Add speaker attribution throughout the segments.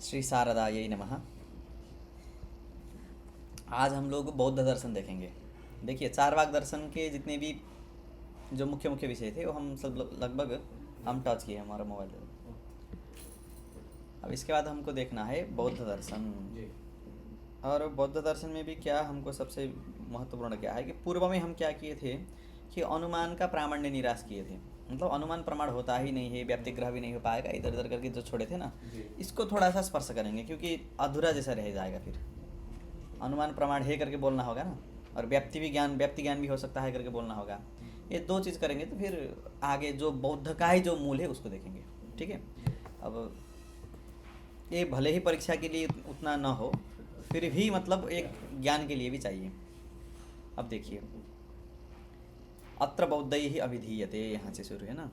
Speaker 1: श्री शारदायै नमः। आज हम लोग बौद्ध दर्शन देखेंगे। देखिए, चारवाक दर्शन के जितने भी जो मुख्य मुख्य विषय थे वो हम सब लगभग हम टच किए हमारा मोबाइल में। अब इसके बाद हमको देखना है बौद्ध दर्शन। और बौद्ध दर्शन में भी क्या हमको सबसे महत्वपूर्ण क्या है कि पूर्व में हम क्या किए थे कि अनुमान का प्रामाण्य निराश किए थे। मतलब अनुमान प्रमाण होता ही नहीं है, व्याप्तिग्रह भी नहीं हो पाएगा, इधर उधर करके जो छोड़े थे ना, इसको थोड़ा सा स्पर्श करेंगे क्योंकि अधूरा जैसा रह जाएगा। फिर अनुमान प्रमाण है करके बोलना होगा ना, और व्याप्ति ज्ञान भी हो सकता है करके बोलना होगा। ये दो चीज़ करेंगे तो फिर आगे जो बौद्ध का ही जो मूल है उसको देखेंगे। ठीक है। अब ये भले ही परीक्षा के लिए उतना न हो, फिर भी मतलब एक ज्ञान के लिए भी चाहिए। अब देखिए, अत्र बौद्धैः अभिधीयते, यहाँ से शुरू है ना।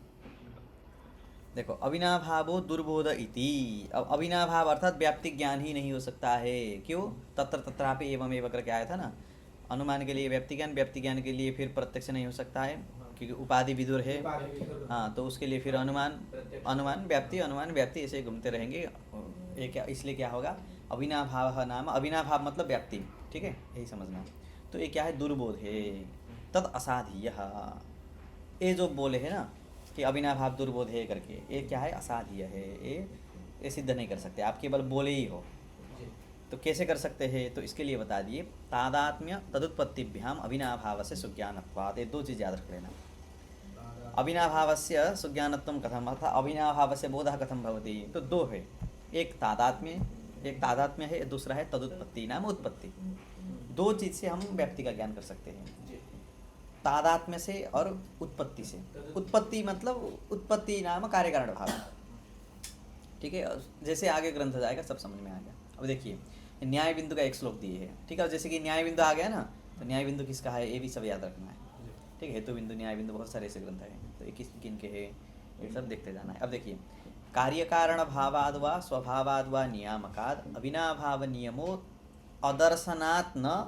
Speaker 1: देखो, अविनाभावो दुर्बोध इति। अब अविनाभाव अर्थात व्याप्ति ज्ञान ही नहीं हो सकता है। क्यों? तत्र तत्रापि एवं एवं करके आया था ना। अनुमान के लिए व्याप्ति ज्ञान के लिए फिर प्रत्यक्ष नहीं हो सकता है क्योंकि उपाधि विदुर है। हाँ, तो उसके लिए फिर अनुमान व्याप्ति ऐसे घूमते रहेंगे। ये क्या, इसलिए क्या होगा, अविनाभाव नाम, अविनाभाव मतलब व्याप्ति। ठीक है, यही समझना। तो ये क्या है, दुर्बोध है। तद असाधीय, ये जो बोले है ना कि अविनाभाव दुर्बोध है करके, ये क्या है, असाधीय है। ये सिद्ध नहीं कर सकते, आप केवल बोले ही हो। तो कैसे कर सकते हैं, तो इसके लिए बता दिए, तादात्म्य तदुत्पत्तिभ्याम अविनाभाव से सुज्ञानत्वात्। ये दो चीज़ याद रख लेना। अविनाभाव से सुज्ञानत्वं कथम, अर्थात अविनाभाव से बोधः कथम भवति। तो दो है, एक तादात्म्य है, दूसरा है तदुत्पत्ति नाम उत्पत्ति। दो चीज़ से हम व्यक्ति का ज्ञान कर सकते हैं, तादात्म्य से और उत्पत्ति से। उत्पत्ति मतलब उत्पत्ति नाम कार्य कारण भाव। ठीक है, जैसे आगे ग्रंथ जाएगा सब समझ में आ गया। अब देखिए, न्याय बिंदु का एक श्लोक दिए है। ठीक है, जैसे कि न्याय बिंदु आ गया ना, तो न्याय बिंदु किसका है ये भी सब याद रखना है। ठीक है, हेतु बिंदु, न्याय बिंदु, बहुत सारे ऐसे ग्रंथ हैं, तो ये किन के है ये सब देखते जाना है। अब देखिए, कार्य कारण भावाद वा स्वभावाद वा नियामकाद अविनाभाव नियमो अदर्शनात् न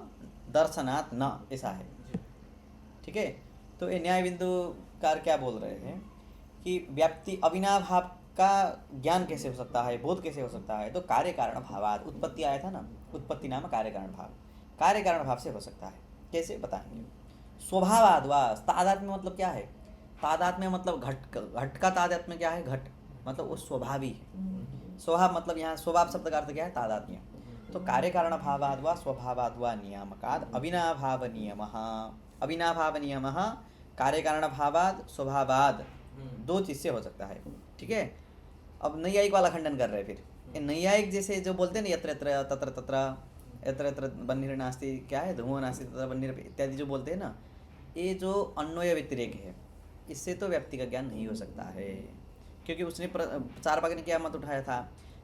Speaker 1: दर्शनात् न, ऐसा है। ठीक है, तो ये न्याय बिंदुकार क्या बोल रहे हैं कि व्याप्ति अविनाभाव का ज्ञान कैसे हो सकता है, बोध कैसे हो सकता है, तो कार्य कारण भावाद, उत्पत्ति आया था ना, उत्पत्ति नाम कार्य कारण भाव, कार्य कारण भाव से हो सकता है। कैसे बताएंगे। स्वभावाद वा, तादात्म्य मतलब क्या है, तादात्म्य मतलब घट का तादात्म्य क्या है, घट मतलब वो स्वभावी है। स्वभाव मतलब यहाँ स्वभाव शब्द का अर्थ क्या है, तादात्म्य। तो कार्य कारण भावाद वा स्वभावाद वा नियामकाद अविनाभाव नियमः, अविनाभाव नियमः कार्य कारण भावाद स्वभावाद, दो चीज़ से हो सकता है। ठीक है। अब नैयायिक वाला खंडन कर रहे हैं। फिर नैयायिक जैसे जो बोलते हैं ना, यत्र यत्र तत्र तत्र यत्र यत्र बन्निर नास्ति, क्या है, धूमो नास्ति तत्र बन्निर इत्यादि जो बोलते हैं ना, ये जो अन्वय व्यतिरेक है, इससे तो व्यक्ति का ज्ञान नहीं हो सकता है। क्योंकि उसने चारवाक ने क्या मत उठाया था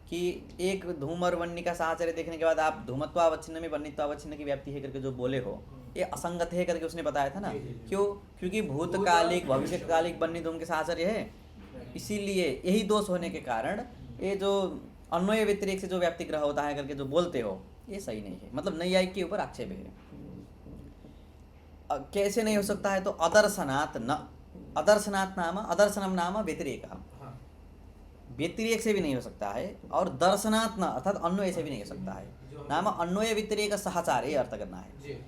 Speaker 1: कि एक धूम और वन्य का साहचर्य देखने के बाद आप धूमत्वावच्छिन्न में वन्यत्वावच्छिन्न की व्याप्ति है करके जो बोले हो, ये असंगत है करके उसने बताया था ना। क्यों? क्योंकि भूतकालिक भविष्यकालिक वन्य धूम के साहचर्य है, इसीलिए यही दोष होने के कारण ये जो अन्वय व्यतिरेक से जो व्याप्ति ग्रह होता है करके जो बोलते हो, ये सही नहीं है। मतलब नैयायिक के ऊपर आक्षेप है। कैसे नहीं हो सकता है, तो अदर्शनात् न, अदर्शनात् नाम, अदर्शनम नाम व्यतिरेक, व्यतिरेक से भी नहीं हो सकता है, और दर्शनात् न अर्थात अन्वय से भी नहीं हो सकता है। नाम अन्वय व्यतिरेक सहचार, ये अर्थ करना है।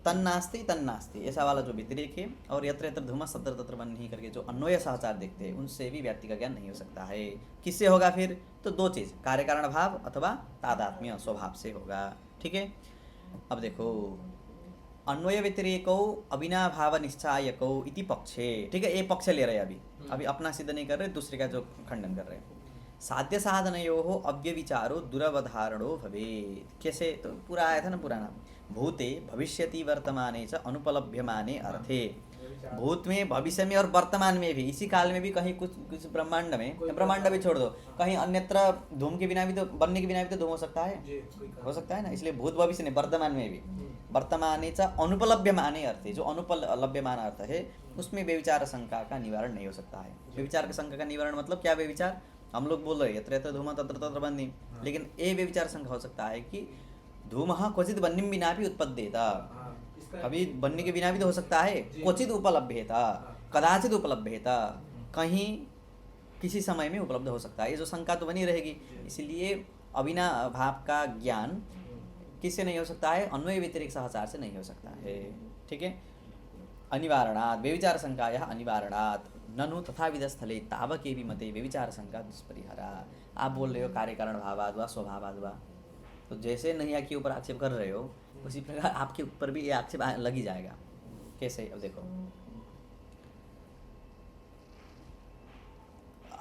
Speaker 1: तन्नास्ति तन्नास्ति ऐसा वाला जो व्यतिरेक है, और यत्र यत्र धूमः तत्र तत्र वन्यः करके जो अन्वय सहचार देखते हैं, उनसे भी व्यक्ति का ज्ञान नहीं हो सकता है। किससे होगा फिर, तो दो चीज़, कार्य कारण भाव अथवा तादात्म्य स्वभाव से होगा। ठीक है। अब देखो, अन्वय व्यतिरेको अविनाभाव निश्चायको इति पक्षे। ठीक है, ये पक्ष ले रहे हैं अभी अपना सिद्ध नहीं कर रहे, दूसरे का जो खंडन कर रहे हैं। साध्य साधनयोः अव्यविचारो दुरवधारणो भवेत्। कैसे, तो पूरा आया था ना पुराना, भूते भविष्यति वर्तमाने च अनुपलभ्यमाने अर्थे। भूत में, भविष्य में और वर्तमान में भी, इसी काल में भी कहीं कुछ ब्रह्मांड में, ब्रह्मांड भी छोड़ दो, कहीं अन्यत्र धूम के बिना भी तो, बनने के बिना भी तो धूम हो सकता है ना। इसलिए भूत भविष्य ने वर्तमान में भी, वर्तमाने च अनुपलभ्यमाने अर्थे, जो अनुपलभ्यमान अर्थ है उसमें व्यभिचार शंका का निवारण नहीं हो सकता है। व्यभिचार शंका का निवारण मतलब क्या, व्यभिचार हम लोग बोल रहे हैं यत्र यत्र धूमः तत्र तत्र वह्निः, लेकिन ये व्यभिचार शंका हो सकता है कि धूमः क्वचित वह्निं विना भी उत्पद्येत, कभी वह्नि के बिना भी तो हो सकता है, क्वचित उपलभ्येत, कदाचित उपलभ्येत, कहीं किसी समय में उपलब्ध हो सकता है, ये जो शंका तो बनी रहेगी। इसलिए अविनाभाव का ज्ञान किससे नहीं हो सकता है? अन्वय व्यतिरिक्त सहचार से नहीं हो सकता है। ठीक है, अनिवारणात् व्यभिचार शंका यह अनिवारणात् ननु तथा विधस्थले तावके भी मते व्यभिचार शंका दुष्परिहारा। आप बोल रहे हो कार्य कारण भावाद व स्वभावाद व, तो जैसे नैया के ऊपर आक्षेप कर रहे हो उसी प्रकार आपके ऊपर भी ये आक्षेप लग ही जाएगा। कैसे? अब देखो,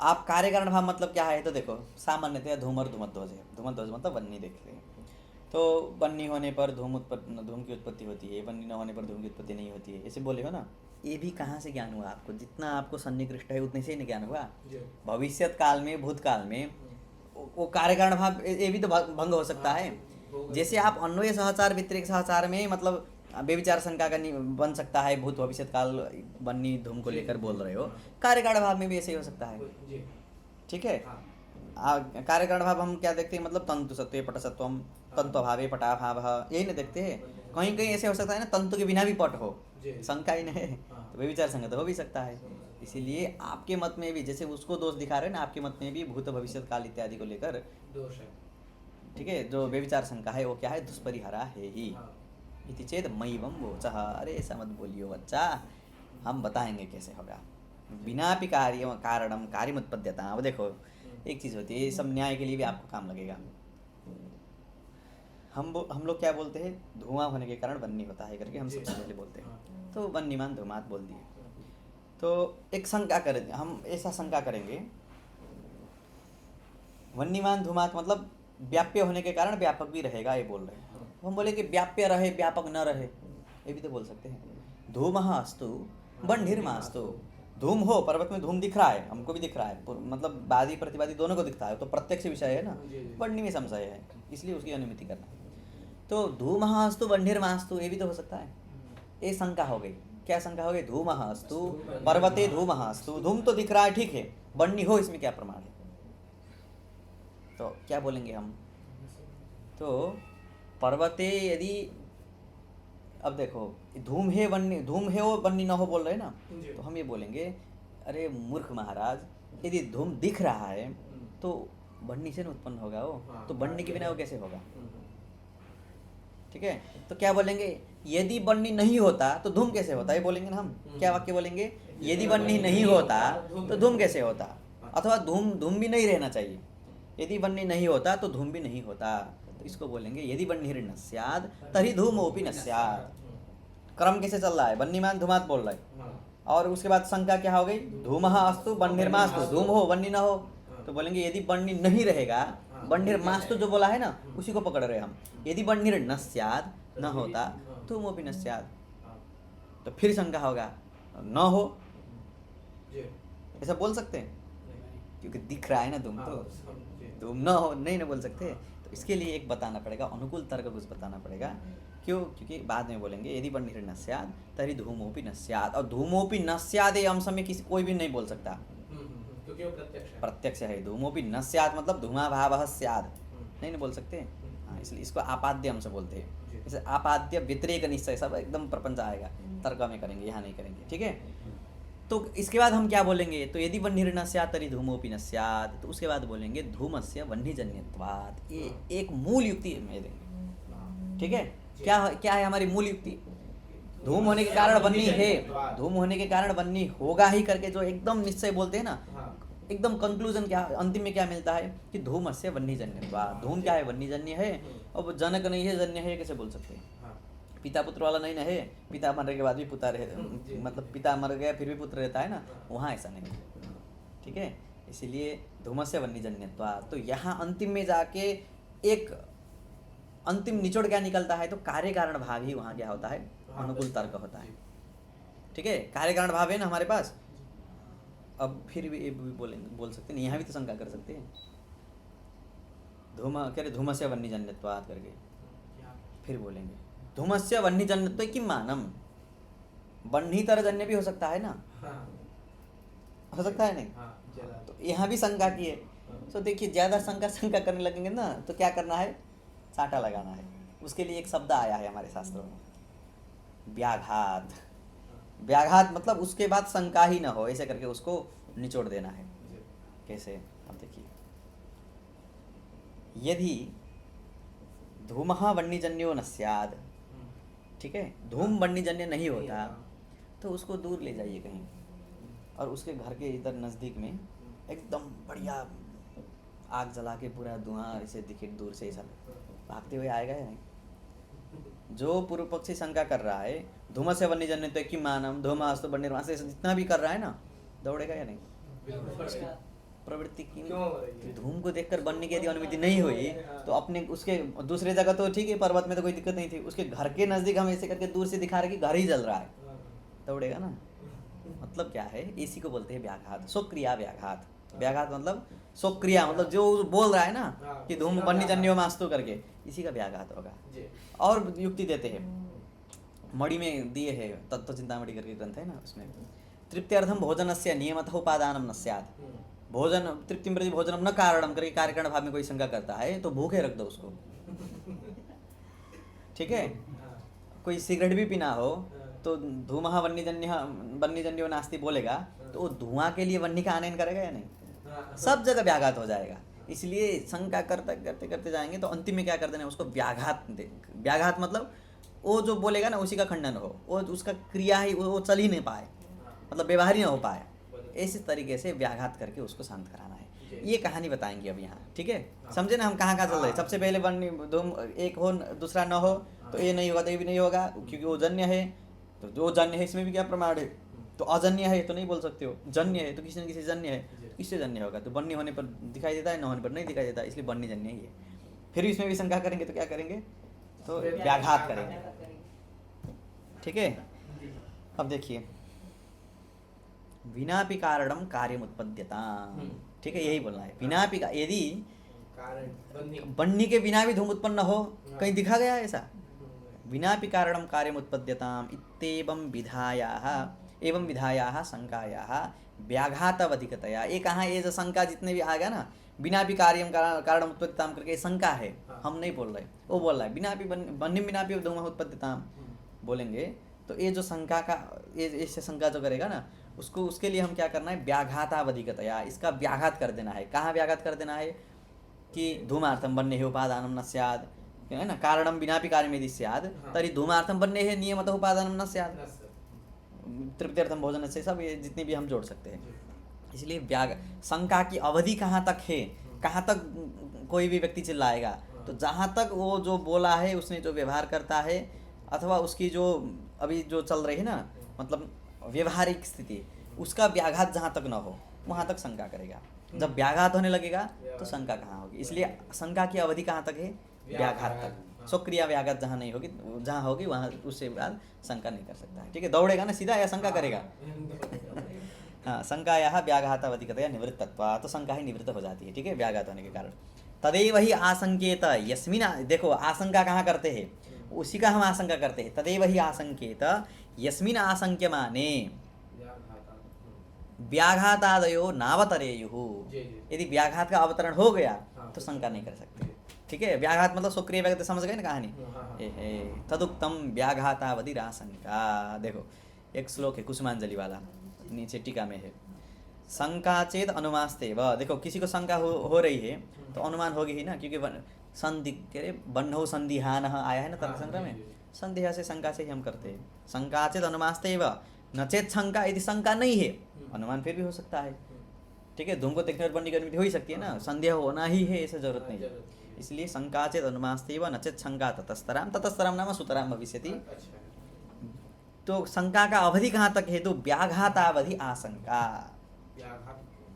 Speaker 1: आप कार्य कारण भाव मतलब क्या है? तो देखो सामान्यतः धूम और धूमध्वज है। धूमध्वज मतलब बन्नी देखते हैं, तो बन्नी होने पर धूम की उत्पत्ति होती है, बन्नी न होने पर धूम की उत्पत्ति नहीं होती है, ऐसे बोले हो ना। ये भी कहाँ से ज्ञान हुआ आपको? जितना आपको सन्निकृष्ट है उतने से ही नहीं ज्ञान हुआ। भविष्यत काल में, भूतकाल में वो कार्य कारण भाव ये भी तो भंग हो सकता है। जैसे आप अन्वय सहचार व्यतिरिक्त सहचार में मतलब व्यभिचार शंका का बन सकता है, भूत भविष्यत काल बन्नी धूम को लेकर बोल रहे हो, कार्य कारण भाव में भी ऐसे ही हो सकता है। ठीक है, कार्य कारण भाव हम क्या देखते हैं? मतलब तंतु सत्व पट सत्वम, तंतु अभावे पटाभाव, यही नहीं देखते हैं। कहीं कहीं ऐसे हो सकता है ना तंतु के बिना भी पट हो, शंका ही नहीं, तो व्यभिचार शंका तो हो भी सकता है। इसीलिए आपके मत में भी जैसे उसको दोष दिखा रहे हैं ना, आपके मत में भी भूत भविष्यत काल इत्यादि को लेकर दोष है। ठीक है, जो व्यभिचार शंका है वो क्या है? दुष्परिहारा है ही। इति चेत मयिवम वोचः। अरे ऐसा मत बोलियो बच्चा, हम बताएंगे कैसे होगा। बिना भी कार्य कारणम कार्यमुत्पद्यता। अब देखो एक चीज़ होती है, ये सब न्याय के लिए भी आपको काम लगेगा। हम लोग क्या बोलते हैं? धुआं होने के कारण बन्नी होता है करके हम सबसे पहले बोलते हैं, तो बन्नीमान धुमात बोल दिए। तो एक शंका करें, हम ऐसा शंका करेंगे, वन्यमान धुमात मतलब व्याप्य होने के कारण व्यापक भी रहेगा, ये बोल रहे हैं। हम बोले कि व्याप्य रहे व्यापक न रहे, ये भी तो बोल सकते हैं। धूमः अस्तु बन्धिर्मास्तु। धूम हो, पर्वत में धूम दिख रहा है, हमको भी दिख रहा है, मतलब वादी प्रतिवादी दोनों को दिखता है, तो प्रत्यक्ष विषय है ना, बन्नी में संशय है, इसलिए उसकी अनुमति करना। तो धूमः अस्तु बन्धिर्मास्तु ये भी तो हो सकता है। ये शंका हो गई। क्या शंका हो गई? धूमः अस्तु पर्वते धूमः अस्तु, धूम तो दिख रहा है ठीक है, बन्नी हो इसमें क्या प्रमाण है? तो क्या बोलेंगे हम? तो पर्वते यदि, अब देखो धूम है बन्नी, धूम है वो बन्नी ना हो बोल रहे हैं ना, तो हम ये बोलेंगे अरे मूर्ख महाराज, यदि धूम दिख रहा है तो बन्नी से न उत्पन्न होगा वो, तो बन्नी के बिना वो कैसे होगा? ठीक है, तो क्या बोलेंगे? यदि बन्नी नहीं होता तो धूम कैसे होता? ये बोलेंगे ना हम। क्या वाक्य बोलेंगे? यदि बन्नी नहीं होता तो धूम कैसे होता? अथवा धूम भी नहीं रहना चाहिए। यदि बन्नी नहीं होता तो धूम भी नहीं होता, तो इसको बोलेंगे यदि बन्निर्न स्यात् तर्हि धूमोऽपि न स्यात्। क्रम कैसे चल रहा है? बन्नीमान धूमात बोल रहा है, और उसके बाद शंका क्या हो गई? धूमः अस्तु बन्निर्मास्तु, धूम हो बन्नी न हो, तो बोलेंगे यदि बन्नी नहीं रहेगा, बन्निर्मास्तु जो बोला है ना उसी को पकड़ रहे हम। यदि बन्निर्न स्यात्, न होता, धूमोऽपि न स्यात्, तो फिर शंका होगा न हो, ऐसा बोल सकते हैं? क्योंकि दिख रहा है ना धूम, तो धूम न हो नहीं ना बोल सकते। तो इसके लिए एक बताना पड़ेगा, अनुकूल तर्क कुछ बताना पड़ेगा। क्यों? क्योंकि बाद में बोलेंगे यदि बन्निर्न स्यात् तर्हि धूमोऽपि न स्यात्, और धूमोऽपि न स्यात् ये अंश में किसी कोई भी नहीं बोल सकता,
Speaker 2: क्योंकि वो
Speaker 1: प्रत्यक्ष है। धूमोऽपि न स्यात् मतलब धूमाभावः स्यात् नहीं बोल सकते। हाँ, इसलिए इसको आपाद्य अंश बोलते हैं। जैसे आपाद्य व्यतिरेक निश्चय सब एकदम प्रपंच आएगा, तर्क में करेंगे, यहाँ नहीं करेंगे। ठीक है, तो इसके बाद हम क्या बोलेंगे? तो यदि बन्निर्न स्यात् तर्हि धूमोऽपि न स्यात्, तो उसके बाद बोलेंगे धूमस्य वह्निजन्यत्वात्। ये एक मूल युक्ति में देंगे। ठीक है, क्या है हमारी मूल युक्ति? धूम होने के कारण बन्नी है, धूम होने के कारण बन्नी होगा ही करके जो एकदम निश्चय बोलते हैं ना, एकदम कंक्लूजन क्या, अंतिम में क्या मिलता है कि धूमस्य वह्निजन्यत्वात्। धूम क्या है? वह्निजन्य है। अब जनक नहीं है, जन्य है, कैसे बोल सकते हैं? पिता पुत्र वाला नहीं ना है, पिता मरने के बाद भी पुत्र रहे, मतलब पिता मर गया फिर भी पुत्र रहता है ना, वहाँ ऐसा नहीं है। ठीक है, इसीलिए धूमस्य वह्निजन्यत्वात्। तो यहाँ अंतिम में जाके एक अंतिम निचोड़ क्या निकलता है? तो कार्य कारण भाव ही वहाँ क्या होता है? अनुकूल तर्क होता है। ठीक है, कार्य कारण भाव है ना हमारे पास। अब फिर भी बोल सकते हैं, यहाँ भी तो शंका कर सकते हैं, धूमस्य वह्निजन्यत्वात् करके। फिर बोलेंगे धूमस्य वह्निजन्यत्वे किं मानम? वह्नितरजन्य भी हो सकता है ना, हो सकता है नहीं? तो यहाँ भी शंका की है। तो देखिए ज़्यादा शंका करने लगेंगे ना, तो क्या करना है? साटा लगाना है। उसके लिए एक शब्द आया है हमारे शास्त्रों में, व्याघात। व्याघात मतलब उसके बाद शंका ही ना हो, ऐसे करके उसको निचोड़ देना है। कैसे, अब देखिए, यदि धूमः वह्निजन्यो न स्याद, ठीक है, धूम वह्निजन्य नहीं होता तो उसको दूर ले जाइए कहीं, और उसके घर के इधर नज़दीक में एकदम बढ़िया आग जला के पूरा धुआं ऐसे दिखे दूर से, ऐसा भागते हुए आएगा या नहीं? जो पूर्व पक्षी शंका कर रहा है धूम से वन्यजन्य तो कि मानम धूमास्तु वन्य से जितना भी कर रहा है ना, दौड़ेगा या नहीं? प्रवृत्ति की धूम को देखकर बनने की यदि अनुमति नहीं हुई तो अपने उसके दूसरे जगह तो ठीक है, पर्वत में तो कोई दिक्कत नहीं थी, उसके घर के नज़दीक हम ऐसे करके दूर से दिखा रहे कि घर ही जल रहा है, दौड़ेगा ना? मतलब क्या है, इसी को बोलते हैं व्याघात, स्वक्रिया व्याघात। व्याघात मतलब स्वक्रिया, मतलब जो बोल रहा है ना कि धूम वन्यजन्यो मास्तु करके, इसी का व्याघात होगा। और युक्ति देते हैं, मणि में दिए है, तत्व चिंतामणि करके ग्रंथ है ना, उसमें तृप्त्यर्थम भोजनस्य नियमतः उपादानम न स्यात्, भोजन तृप्ति प्रति भोजनम न कारणम करके कार्यकारण भाव में कोई शंका करता है तो भूखे रख दो उसको, ठीक है? कोई सिगरेट भी पीना हो तो धूमः वन्यजन्यो नास्ति बोलेगा तो वो धुआं के लिए वन्य का आनयन करेगा या नहीं? सब जगह व्याघात हो जाएगा। इसलिए शंका करते करते करते जाएंगे तो अंतिम में क्या कर देना, उसको व्याघात दे। व्याघात मतलब वो जो बोलेगा ना उसी का खंडन हो, वो उसका क्रिया ही वो चल ही नहीं पाए, मतलब व्यवहार ही ना हो पाए, इसी तरीके से व्याघात करके उसको शांत कराना है। ये कहानी बताएंगे अब यहाँ, ठीक है? समझे ना हम कहाँ कहाँ चल रहे हैं? सबसे पहले वन्य धूम एक हो दूसरा न हो तो ये नहीं होगा तो ये भी नहीं होगा, क्योंकि वो जन्य है, तो जो जन्य है इसमें भी क्या प्रमाण है? तो अजन्य है तो नहीं बोल सकते हो, जन्य है तो किसी न किसी जन्य है, तो किससे जन्य होगा? तो वन्य होने पर दिखाई देता है, न होने पर नहीं दिखाई देता, इसलिए वन्य जन्य ही है। फिर इसमें भी शंका करेंगे तो क्या करेंगे? तो व्याघात करेंगे, ठीक है? अब देखिए, विनापि कारणम कार्यम उत्पद्यताम, ठीक है, यही बोलना है। विनापि का, यदि वन्य के बिना भी धूम उत्पन्न हो, कहीं दिखा गया ऐसा? विनापि कारणम कार्यम उत्पद्यताम इत्येवं विधायाः एवं विधायाः शंकायाः व्याघातवधिकतया। ये कहाँ, ये जो शंका जितने भी आ गया ना, बिना भी कार्यम कारण उत्पत्तिताम करके शंका है, हम नहीं बोल रहे, वो बोल रहा है बिना भी वन्य बिना भी धूम उत्पत्तिताम बोलेंगे तो ये जो शंका का, ये इससे शंका जो करेगा ना उसको, उसके लिए हम क्या करना है? व्याघातावधिकतया, इसका व्याघात कर देना है। कहाँ व्याघात कर देना है? कि धूमार्थम वन्य है उपादानम न स्याद, है ना, कारणम विनापि कार्यम यदि स्याद तर्हि धूमार्थम वन्य है नियमतः उपादानम न स्याद, तृप्त्यर्थम भोजन से, सब ये जितने भी हम जोड़ सकते हैं। इसलिए शंका की अवधि कहाँ तक है, कहाँ तक कोई भी व्यक्ति चिल्लाएगा? तो जहाँ तक वो जो बोला है, उसने जो व्यवहार करता है, अथवा उसकी जो अभी जो चल रही है ना, मतलब व्यवहारिक स्थिति, उसका व्याघात जहाँ तक न हो वहाँ तक शंका करेगा। जब व्याघात होने लगेगा तो शंका कहाँ होगी? इसलिए शंका की अवधि कहाँ तक है? व्याघात तक। स्वक्रिया व्याघात जहाँ नहीं होगी, जहाँ होगी वहाँ उससे बाद शंका नहीं कर सकता है, ठीक है? दौड़ेगा ना सीधा या शंका करेगा? हाँ, शंकायाः व्याघातावधिकतया निवृत्तत्वा, तो शंका ही निवृत्त हो जाती है, ठीक है, व्याघात होने के कारण। तदेव ही आशंकेत यस्मिन, देखो आशंका कहाँ करते हैं? उसी का हम आशंका करते हैं। तदेव ही आशंकेत यस्मिन आशंक्यमाने व्याघातादयो नावतरेयुः। यदि व्याघात का अवतरण हो गया तो शंका नहीं कर सकते, ठीक है? व्याघात मतलब स्वक्रिय व्याघात, समझ गए ना कहानी? तदुक्तम व्याघातावधिराशंका। देखो एक श्लोक है कुसुमांजलि वाला, नीचे टीका में है, शंका चेत अनुमास्तेव। देखो किसी को शंका हो रही है तो अनुमान होगी ही ना, क्योंकि संधि कह रहे बन्हो संधिहान आया है ना तर्क संग्रह में, संदेह से शंका से ही हम करते हैं। शंका चेत अनुमास्तेव न चेत शंका, यदि शंका नहीं है अनुमान फिर भी हो सकता है, ठीक है? धूम को देखने पर बनने की अनुमति हो ही सकती है ना, संदेह होना ही है ऐसा जरूरत नहीं है। इसलिए शंका चेत अनुमास्तेव न चेत शंका ततस्तराम, ततस्तराम नाम सुतराम भविष्यति। तो शंका का अवधि कहाँ तक है? तो व्याघातावधि आशंका,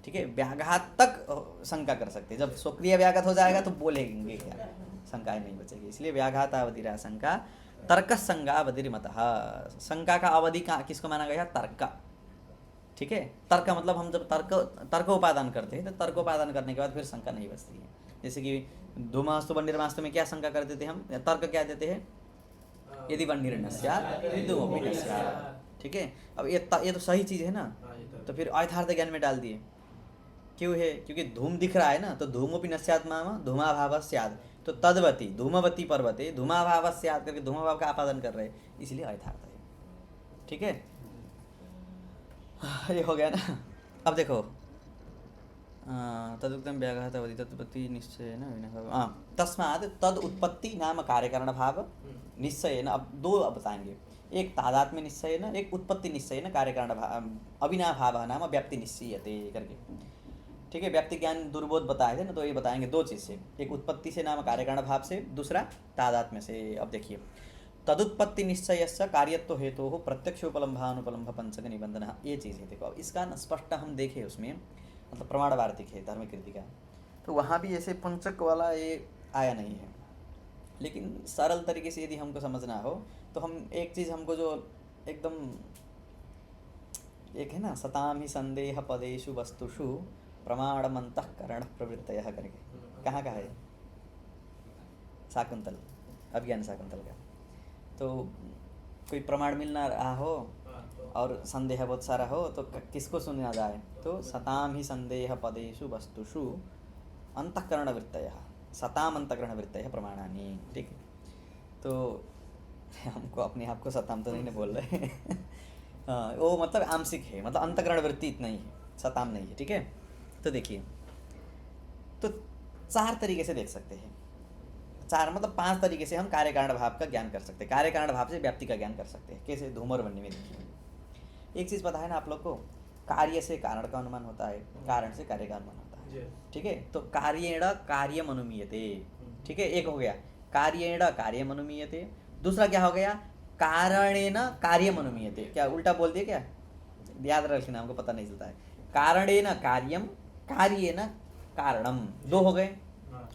Speaker 1: ठीक है? व्याघात तक शंका कर सकते हैं। जब स्वक्रिय व्याघात हो जाएगा तो बोलेंगे क्या, शंका ही नहीं बचेगी। इसलिए व्याघातावधिराशंका तर्क संज्ञावधिर्मतः। शंका का अवधि का किसको माना गया? तर्क, ठीक है? तर्क मतलब हम जब तर्क उपादान करते हैं तो तर्क उपादान करने के बाद फिर शंका नहीं बचती है। जैसे कि धूमास्तु वन्यर्मास्तु में क्या शंका करते थे हम, तर्क क्या देते हैं? यदि वन्यर्न स्यात् धूमोऽपि न स्यात्, ठीक है? अब ये तो सही चीज़ है ना, तो फिर अयथार्थ ज्ञान में डाल दिए। क्यों है? क्योंकि धूम दिख रहा है ना, तो धूमोऽपि न स्यात् नाम धूमाभावः स्यात्, तो तद्वति धूमवती पर्वते धूमाभावः स्यात् करके धूमाभाव का आपादन कर रहे हैं, इसलिए अयथार्थ है, ठीक है? ये हो गया ना। अब देखो तदुक्तं व्याघातवती तदुत्पत्ति निश्चयेन अविनाभाव। तस्मात् तद उत्पत्ति नाम कार्यकारण भाव निश्चयेन। अब दो अब बताएंगे, एक तादात्म्य निश्चयेन, एक उत्पत्ति निश्चयेन कार्यकारण भाव अविनाभाव नाम व्याप्ति निश्चयते करके। ठीक है, व्याप्ति ज्ञान दुर्बोध बताए थे ना, तो ये बताएंगे दो चीज़ से, एक उत्पत्ति से नाम कार्यकारण भाव से, दूसरा तादात्म्य से। अब देखिए, तदुत्पत्ति निश्चयस्य कार्यत्व हेतु हो प्रत्यक्ष उपलम्भानुपलम्भ पंचक निबंधन, ये चीज़ है। देखो अब इसका न स्पष्ट हम देखें उसमें, मतलब प्रमाण वार्तिक है धर्म कृति का, तो वहाँ भी ऐसे पंचक वाला ये आया नहीं है। लेकिन सरल तरीके से यदि हमको समझना हो तो हम एक चीज़ हमको जो एकदम एक है ना, सताम ही संदेह पदेषु वस्तुषु प्रमाणमंतःकरण प्रवृत्तयः करके, कहाँ का है? शाकुंतल, अभिज्ञान शाकुंतल का। तो कोई प्रमाण मिल ना रहा हो और संदेह बहुत सारा हो तो किसको सुना जाए? तो सताम ही संदेह पदेषु वस्तुषु अंतःकरण वृत्तयः, सताम अंतःकरण वृत्तयः प्रमाणानि। ठीक है, तो हमको अपने आप को सताम तो नहीं ना बोल रहे हाँ, वो मतलब आंशिक है, मतलब अंतःकरण वृत्ति इतना ही है, सताम नहीं है। ठीक है, तो देखिए, तो चार तरीके से देख सकते हैं, चार मतलब पांच तरीके से हम कार्यकारण भाव का ज्ञान कर सकते हैं, कार्यकारण भाव से व्याप्ति का ज्ञान कर सकते हैं। कैसे? धूमर बनने में देखिए, एक चीज़ पता है ना आप लोग को, कार्य से कारण का अनुमान होता है, कारण से कार्य का अनुमान होता है। ठीक है, तो कार्येण कार्यम अनुमीयते। ठीक है, एक हो गया कार्येण कार्यम अनुमीयते, दूसरा क्या हो गया? कारणेन कार्यम अनुमीयते। क्या उल्टा बोल दिया क्या? याद रखना, हमको पता नहीं चलता है। कारणेन कार्यम, कार्येन कारणम, दो हो गए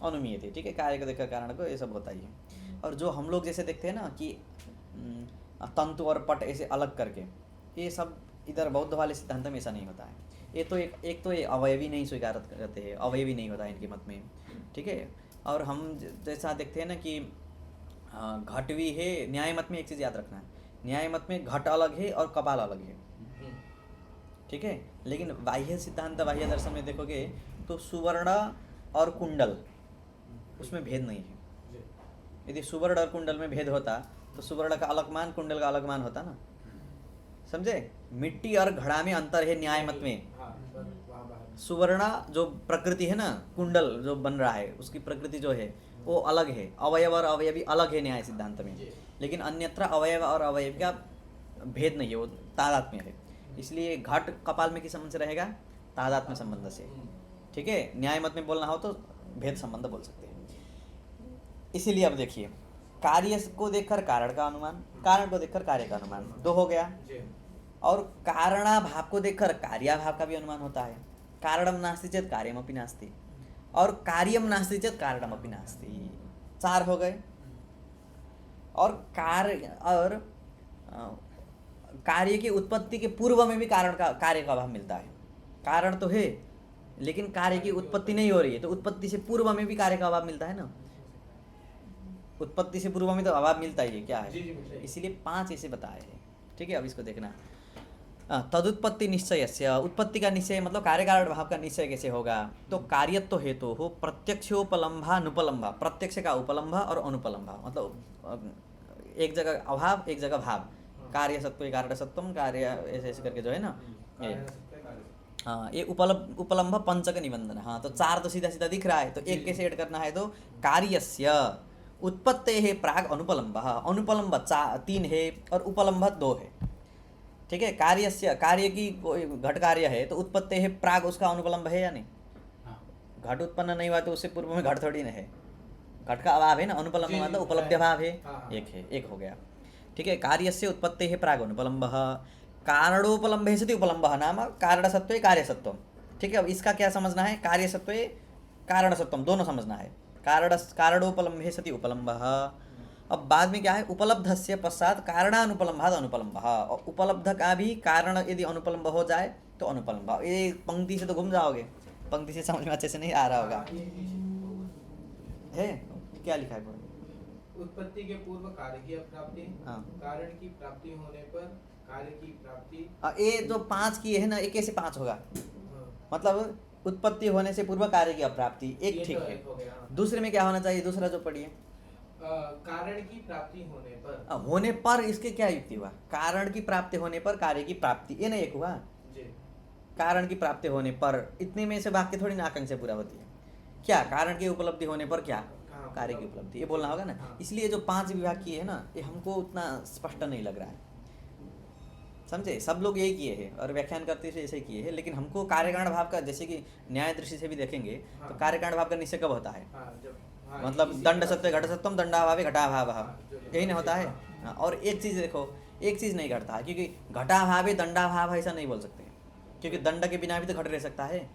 Speaker 1: अनुमीयते। ठीक है, कार्य को देखकर कारण को, ये सब होता ही है। और जो हम लोग जैसे देखते हैं ना कि तंतु और पट ऐसे अलग करके, ये सब इधर बौद्ध वाले सिद्धांत में ऐसा नहीं होता है। ये तो एक तो ये अवयवी नहीं स्वीकार करते हैं, अवयवी नहीं होता है इनके मत में। ठीक है, और हम जैसा देखते हैं ना कि घटवी है, न्याय मत में एक चीज़ याद रखना है, न्याय मत में घट अलग है और कपाल अलग है। ठीक है, लेकिन बाह्य सिद्धांत, बाह्य दर्शन में देखोगे तो सुवर्ण और कुंडल, उसमें भेद नहीं है। यदि सुवर्ण और कुंडल में भेद होता तो सुवर्ण का अलग मान, कुंडल का अलग मान होता ना, समझे? मिट्टी और घड़ा में अंतर है न्याय मत में। सुवर्ण जो प्रकृति है ना, कुंडल जो बन रहा है उसकी प्रकृति जो है वो अलग है, अवयव और अवयवी अलग है न्याय सिद्धांत में। लेकिन अन्यत्र अवयव और अवयवी का भेद नहीं है, वो तादात्म्य है। इसलिए घट कपाल में किस संबंध से रहेगा? तादात्म्य संबंध से। ठीक है, न्याय मत में बोलना हो तो भेद संबंध बोल सकते हैं। इसीलिए अब देखिए, कार्य को देखकर कारण का अनुमान, कारण को देखकर कार्य का अनुमान, दो हो गया। और कारणाभाव को देखकर कार्याभाव का भी अनुमान होता है। कारणम नास्ति चेत कार्यमपि नास्ति, और कार्यम नास्ति चेत कारणमपि नास्ति, चार हो गए। और कार्य की उत्पत्ति के पूर्व में भी कार्य का अभाव मिलता है। कारण तो है लेकिन कार्य की उत्पत्ति नहीं हो रही है, तो उत्पत्ति से पूर्व में भी कार्य का अभाव मिलता है ना। उत्पत्ति से पूर्व में तो अभाव मिलता ही है, क्या है? इसीलिए पांच ऐसे बताए हैं। ठीक है, अब इसको देखना। तदुत्पत्ति निश्चयस्य, उत्पत्ति का निश्चय मतलब कार्यकारण भाव का निश्चय कैसे होगा? तो कार्यत्व हेतु हो प्रत्यक्षोपलम्भा अनुपलम्भा, प्रत्यक्ष का उपलम्भा और अनुपलम्भा, मतलब एक जगह अभाव एक जगह भाव, कार्य सत्व कारण सत्वम, कार्य ऐसे ऐसे करके जो है ना ये, हाँ, ये उपलम्भ पंचक निबंधन। हाँ, तो चार तो सीधा सीधा दिख रहा है, तो एक कैसे ऐड करना है? तो कार्यस्य उत्पत्ते है प्राग अनुपलम्भ, अनुपलम्भ तीन है और उपलम्भ दो है। ठीक है, कार्यस्य, कार्य की कोई घट कार्य है तो उत्पत्ति है प्राग, उसका अनुपलम्भ है या नहीं? घट उत्पन्न नहीं हुआ तो उससे पूर्व में घट थोड़ी ना है, घट का अभाव है ना, अनुपलम्भ मतलब उपलब्ध भाव है, एक है, एक हो गया। ठीक है, कार्यस्य उत्पत्ति है प्राग अनुपलम्भ, कारणोपलम्भे सति उपलम्भ नाम कारण सत्व कार्य सत्वम। ठीक है, अब इसका क्या समझना है? कार्य सत्व कारण सत्वम दोनों समझना है। कारणोपलम्भे सति उपलम्भ। अब बाद में क्या है? उपलब्धस्य पश्चात कारणानुपलम्भाद अनुपलम्भ, और उपलब्ध का भी कारण यदि अनुपलम्भ हो जाए तो अनुपलम्भ। ये पंक्ति से तो घूम जाओगे, पंक्ति से समझ में अच्छे से नहीं आ रहा होगा। है क्या लिखा है?
Speaker 2: उत्पत्ति के पूर्व कार्य की प्राप्ति, कारण की प्राप्ति होने पर कार्य की प्राप्ति।
Speaker 1: ये जो पांच किए है ना, एक कैसे पांच होगा? मतलब उत्पत्ति होने से पूर्व कार्य की अप्राप्ति, एक ठीक है। दूसरे में क्या होना चाहिए? दूसरा जो पढ़िए,
Speaker 2: कारण की प्राप्ति
Speaker 1: होने पर इसके क्या युक्ति हुआ? कारण की प्राप्ति होने पर कार्य की प्राप्ति, ये नहीं एक हुआ? कारण की प्राप्ति होने पर, इतने में से वाक्य थोड़ी ना आकांक्षा पूरा होती है। क्या कारण की उपलब्धि होने पर क्या कार्य की उपलब्धि, ये बोलना होगा ना। इसलिए जो 5 विभाग किए है ना, ये हमको उतना स्पष्ट नहीं लग रहा है, समझे। सब लोग यही किए हैं और व्याख्यान करते हुए ऐसे किए हैं, लेकिन हमको कार्यकारण भाव का, जैसे कि न्याय दृष्टि से भी देखेंगे तो कार्यकारण भाव का निश्चय कब होता है, मतलब दंड सत्व घट सत्वम दंडाभावे घटाभाव, यही ना होता है। और एक चीज़ देखो, एक चीज़ नहीं घटता है, क्योंकि घटाभावे दंडाभाव ऐसा नहीं बोल सकते, क्योंकि दंड के बिना भी तो घट रह सकता है।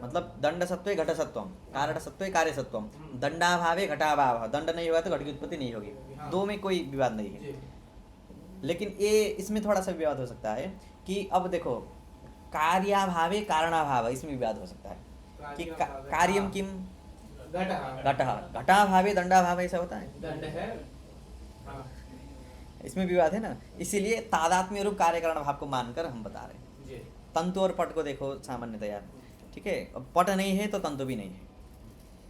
Speaker 1: मतलब दंड सत्वे घट सत्वम, कारण सत्वे कार्य सत्वम, दंडाभावे घटाभाव, दंड नहीं होगा तो घट की उत्पत्ति नहीं होगी, दो में कोई विवाद नहीं है। लेकिन ये इसमें थोड़ा सा विवाद हो सकता है कि अब देखो कार्याभावे कारणाभाव, इसमें विवाद हो सकता है कि कार्यम किम घटः, घटाभावे दंडाभाव, ऐसा होता है,
Speaker 2: दंड है,
Speaker 1: इसमें विवाद है ना। इसीलिए तादात्म्य रूप कार्यकारण भाव को मानकर हम बता रहे हैं। तंतु और पट को देखो सामान्यतया, ठीक है, पट नहीं है तो तंतु भी नहीं है,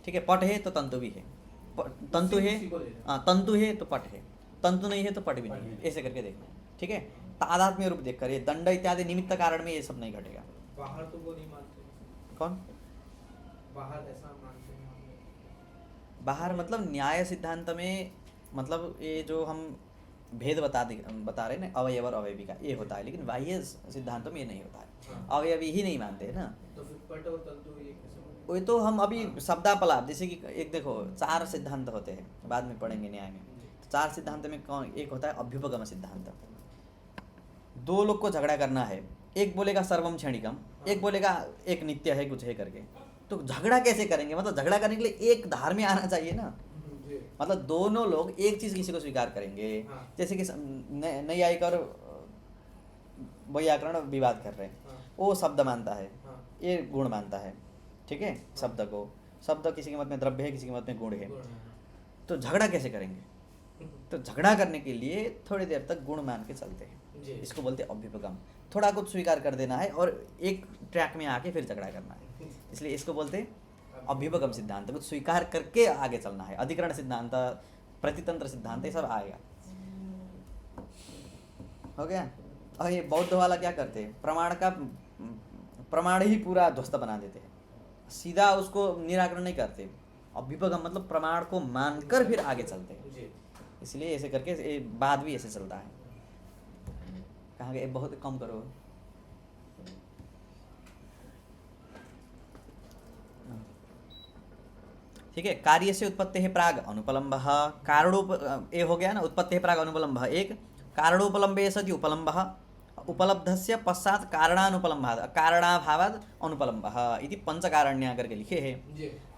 Speaker 1: ठीक है, पट है तो तंतु भी है, तंतु है, तंतु है तो पट है, तंतु नहीं है तो पट भी नहीं है, ऐसे करके देखना, ठीक है। तादात्म्य रूप देखकर, ये दंड इत्यादि निमित्त कारण में ये सब नहीं घटेगा।
Speaker 2: बाहर तो वो नहीं मानते,
Speaker 1: कौन
Speaker 2: बाहर ऐसा मानते हैं,
Speaker 1: बाहर, मतलब न्याय सिद्धांत में, मतलब ये जो हम भेद बता रहे हैं ना, अवयव और अवयवी का, ये होता है, लेकिन बाह्य सिद्धांतों में ये नहीं होता है, अवयवी ही नहीं मानते हैं ना।
Speaker 2: तो फिर पट और तंतु ये कैसे मानते?
Speaker 1: वो तो हम अभी शब्दापलाप, जैसे कि एक देखो 4 सिद्धांत होते हैं, बाद में पढ़ेंगे न्याय में। 4 सिद्धांत में कौन, एक होता है अभ्युपगम सिद्धांत। 2 लोग को झगड़ा करना है, एक बोलेगा सर्वम क्षणिकम, एक बोलेगा एक नित्य है, कुछ है करके, तो झगड़ा कैसे करेंगे, मतलब झगड़ा करने के लिए एक धार में आना चाहिए ना, मतलब दोनों लोग एक चीज किसी को स्वीकार करेंगे। जैसे कि नैयायिक और वैयाकरण विवाद कर रहे हैं, वो शब्द मानता है, ये गुण मानता है, ठीक है, शब्द को, शब्द किसी के मत में द्रव्य है, किसी के मत में गुण है, तो झगड़ा कैसे करेंगे। तो झगड़ा करने के लिए थोड़ी देर तक गुण मान के चलते हैं, इसको बोलते हैं अभ्युपगम। थोड़ा कुछ स्वीकार कर देना है और एक ट्रैक में आके फिर झगड़ा करना है, इसलिए इसको बोलते हैं अभ्युपगम सिद्धांत। कुछ स्वीकार करके आगे चलना है। अधिकरण सिद्धांत, प्रतितंत्र सिद्धांत, ये सब आएगा। हो गया। और ये बौद्ध वाला क्या करते हैं, प्रमाण ही पूरा ध्वस्त बना देते हैं, सीधा उसको निराकरण नहीं करते। अभ्युपगम मतलब प्रमाण को मानकर फिर आगे चलते हैं, इसलिए ऐसे करके ये बाद भी ऐसे चलता है। कहाँ गए, बहुत कम करो। ठीक है, कार्य से उत्पत्ति है प्राग अनुपलम्ब, कारणोप ये हो गया ना, उत्पत्ति है प्राग अनुपलम्ब एक, कारणोपलम्बे सति उपलम्ब, उपलब्धस्य पश्चात कारणानुपलम्भात् कारणाभावात् अनुपलम्बः इति पंचकारण्य करके लिखे हैं।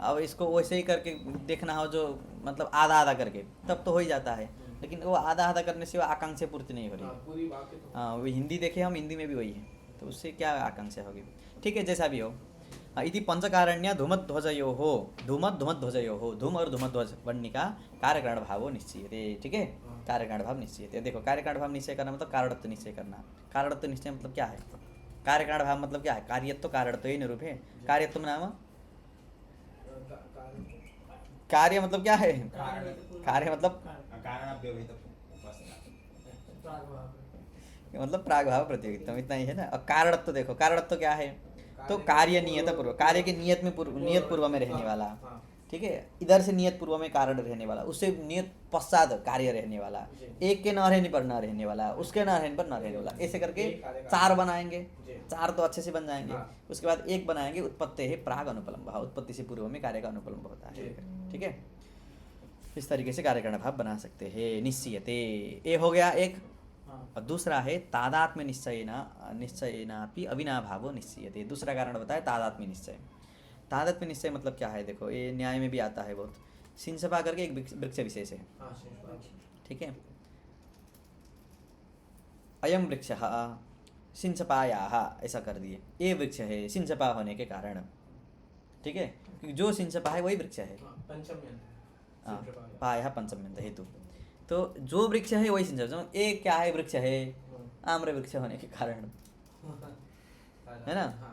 Speaker 1: अब इसको वैसे ही करके देखना हो, जो मतलब आधा आधा करके, तब तो हो ही जाता है, लेकिन वो आधा आधा करने से वो आकांक्षा पूर्ति नहीं हो रही। हाँ, वो हिंदी देखे हम, हिंदी में भी वही है, तो उससे क्या आकांक्षा होगी। ठीक है, जैसा भी हो। इति पंचकारण्य धूमध्वजयोः, धूमध्वजयोः, धूम और धूमध्वज वर्णिका कार्यकारण भावो निश्चयते। ठीक है, कार्यकारण भाव निश्चयते। देखो, कार्यकारण भाव निश्चय करना मतलब कारणत्व निश्चय करना। कारणत्व निश्चय मतलब क्या है, कार्यकारण भाव मतलब क्या है, कार्यत्व कारणत्व ही निरूप है। कार्यत्व नाम कार्य मतलब क्या है, कार्य मतलब प्रागभाव प्रतियोगिता, इतना ही है ना। और कारणत्व देखो, कारणत्व क्या है, तो कार्य नियत पूर्व, कार्य के नियत पूर्व में रहने वाला। ठीक है, इधर से नियत पूर्व में कारण रहने वाला, उससे नियत पश्चात कार्य रहने वाला, एक के न रहने पर न रहने वाला, उसके न रहने पर न रहने वाला, ऐसे करके 4 बनाएंगे। 4 तो अच्छे से बन जाएंगे। उसके बाद 1 बनाएंगे, उत्पत्ति है प्राग अनुपलम्ब, उत्पत्ति से पूर्व में कार्य का अनुपलम्ब होता है। ठीक है, इस तरीके से कार्यकारण भाव बना सकते हैं। निश्चयते, ये हो गया एक। और दूसरा है तादात्म्य निश्चयेनापि अविनाभावो निश्चयते। दूसरा कारण बताया तादात्म्य निश्चय। तादात्म्य निश्चय मतलब क्या है, देखो ये न्याय में भी आता है बहुत। सिंसपा करके एक वृक्ष विशेष है। ठीक है, अयम वृक्ष सिंसपायाः ऐसा कर दिए, ये वृक्ष है सिंसपा होने के कारण। ठीक है, क्योंकि जो सिंसपा है वही वृक्ष है। पाया पंचम्यंत हेतु, तो जो वृक्ष है वही सिंसपा। ये क्या है, वृक्ष है, आम्र वृक्ष होने के कारण, है ना।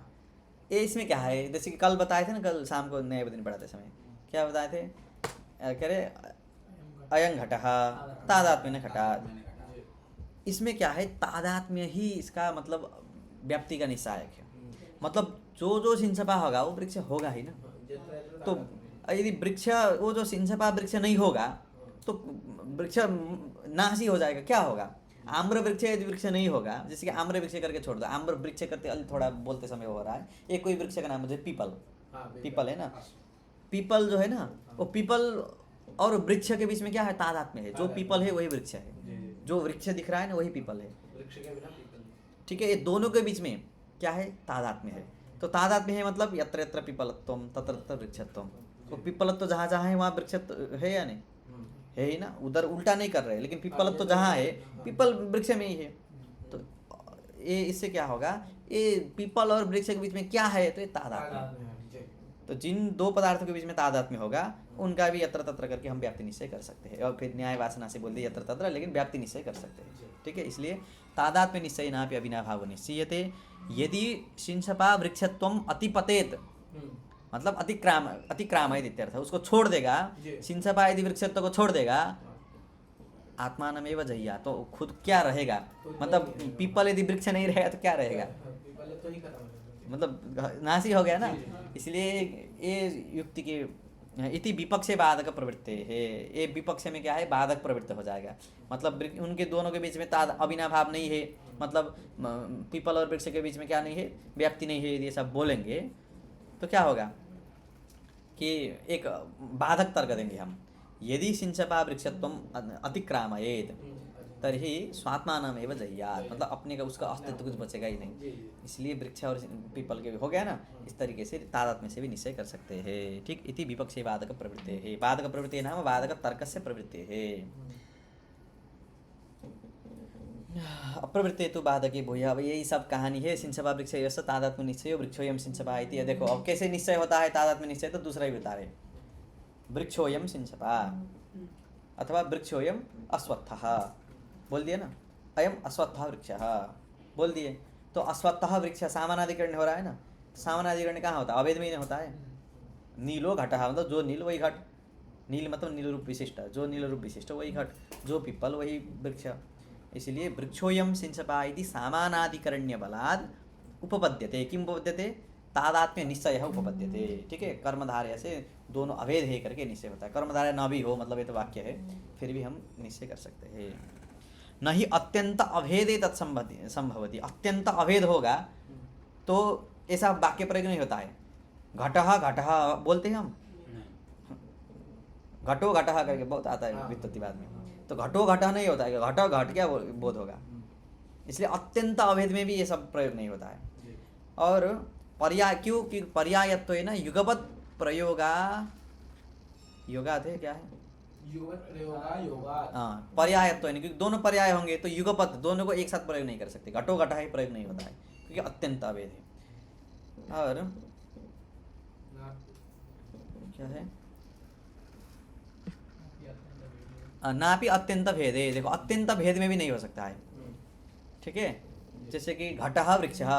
Speaker 1: ये इसमें क्या है, जैसे कि कल बताए थे ना, कल शाम को नए दिन पढ़ाते समय क्या बताए थे, कह रहे अयं घटः तादात्म्येन घटात्। इसमें क्या है, तादात्म्य ही इसका मतलब व्याप्ति का निश्चायक है। मतलब जो जो सिंसपा होगा वो वृक्ष होगा ही ना। तो यदि वृक्ष वो जो सिंसपा वृक्ष नहीं होगा तो वृक्ष नाश ही हो जाएगा, क्या होगा? आम्र वृक्ष यदि वृक्ष नहीं होगा, जैसे कि आम्र वृक्ष करके छोड़ दो, आम्र वृक्ष करते थोड़ा बोलते समय हो रहा है, एक कोई वृक्ष का नाम मुझे पीपल, पीपल है ना, पीपल जो है ना, वो पीपल और वृक्ष के बीच में क्या है? तादात्म्य है। जो पीपल है वही वृक्ष है, जो वृक्ष दिख रहा है ना वही पीपल है, ठीक है। ये दोनों के बीच में क्या है? तादात्म्य है। तो तादात्म्य है मतलब यत्र यत्र पीपलत्वम तत्र तत्र वृक्षत्वम। तो पीपलत्व जहाँ जहाँ है वहाँ वृक्षत्व है या नहीं? है ही ना। उधर उल्टा नहीं कर रहे, लेकिन पीपलत्व जहाँ है पीपल वृक्ष में ही है। तो ये इससे क्या होगा? ये पीपल और वृक्ष के बीच में क्या है? तो ये तादात्म्य। तो जिन दो पदार्थों के बीच में तादात्म्य होगा उनका भी यत्र तत्र करके हम व्याप्ति निश्चय कर सकते हैं। और फिर न्याय वासना से बोल दिए यत्र तत्र, लेकिन व्याप्ति निश्चय कर सकते हैं, ठीक है। इसलिए तादात्म्य निश्चय नापि अविनाभाव निश्चयते यदि शिंसपा वृक्षत्वम अतिपतेत, मतलब अतिक्राम है इत्यर्थ, उसको छोड़ देगा। शिंसपा यदि वृक्षत्व को छोड़ देगा, आत्मानमेव जह्या, तो खुद क्या रहेगा? मतलब पीपल यदि वृक्ष नहीं रहेगा तो क्या रहेगा? मतलब नाश हो गया ना। इसलिए ये युक्ति के इति विपक्षे बाधक प्रवृत्ति है। ये विपक्ष में क्या है? बाधक प्रवृत्ति हो जाएगा। मतलब उनके दोनों के बीच में अविनाभाव नहीं है, मतलब पीपल और वृक्ष के बीच में क्या नहीं है? व्याप्ति नहीं है। यदि ये सब बोलेंगे तो क्या होगा कि एक बाधक तर्क देंगे हम। यदि सिंसपा वृक्षत्वम अतिक्रामयेत तर्हि स्वात्मानमेव जह्यात्, मतलब अपने का उसका अस्तित्व कुछ बचेगा ही नहीं। इसलिए वृक्ष और पीपल के हो गया ना, इस तरीके से तादात्म्य से भी निश्चय कर सकते हैं, ठीक। इति विपक्षे बाधक प्रवृत्ति है। बाधक प्रवृत्ति नाम बाधक तर्क से प्रवृत्ति है। अप्रवृत्ति तो बाधके भूया। अब यही सब कहानी है। सिंसपा वृक्ष यश तादात्म्य निश्चय वृक्षोयम सिंसपा इति। देखो अब कैसे निश्चय होता है तादात्म्य निश्चय, तो दूसरा ही बता रहे। वृक्षोयम सिंसपा अथवा वृक्षोयम अश्वत्थः बोल दिए ना, अयम अश्वत्थः वृक्षः बोल दिए। तो अश्वत्थः वृक्ष सामानाधिकरण हो रहा है ना। सामानाधिकरण कहाँ होता है? अवेद में ही होता है। नीलो घटः, मतलब जो नील वही घट, नील मतलब नील रूप विशिष्ट, जो नील रूप विशिष्ट वही घट, जो पीपल वही वृक्ष। इसलिए वृक्षोयम सिंसपा इति सामानाधिकरण्य बलाद उपपद्यते। किम उपपद्यते? तादात्म्य निश्चय उपपद्यते, ठीक है। कर्मधारय से दोनों अभेद है करके निश्चय होता है। कर्मधारय न भी हो, मतलब ये तो वाक्य है, फिर भी हम निश्चय कर सकते हैं। नहीं अत्यंत अभेदे तत्संभवति। अत्यंत अभेद होगा तो ऐसा वाक्य प्रयोग नहीं होता है। घटः घटः बोलते हैं हम, घटो घटः करके बहुत आता है व्युत्पत्तिवाद में। तो घटो घटः नहीं होता है, घटो घट क्या बोध होगा। इसलिए अत्यंत अभेद में भी ये सब प्रयोग नहीं होता है। और पर्याय, क्यों कि पर्यायत्व है ना, युगपत प्रयोगा योगात है, क्या है? हाँ, पर्यायत्व है, क्योंकि दोनों पर्याय होंगे तो युगपत दोनों को एक साथ प्रयोग नहीं कर सकते। घटो घटा ही प्रयोग नहीं होता है क्योंकि अत्यंत अभेद है। और क्या है? नापि अत्यंत भेदे। देखो अत्यंत भेद में भी नहीं हो सकता है, ठीक है। जैसे कि घटः वृक्षः,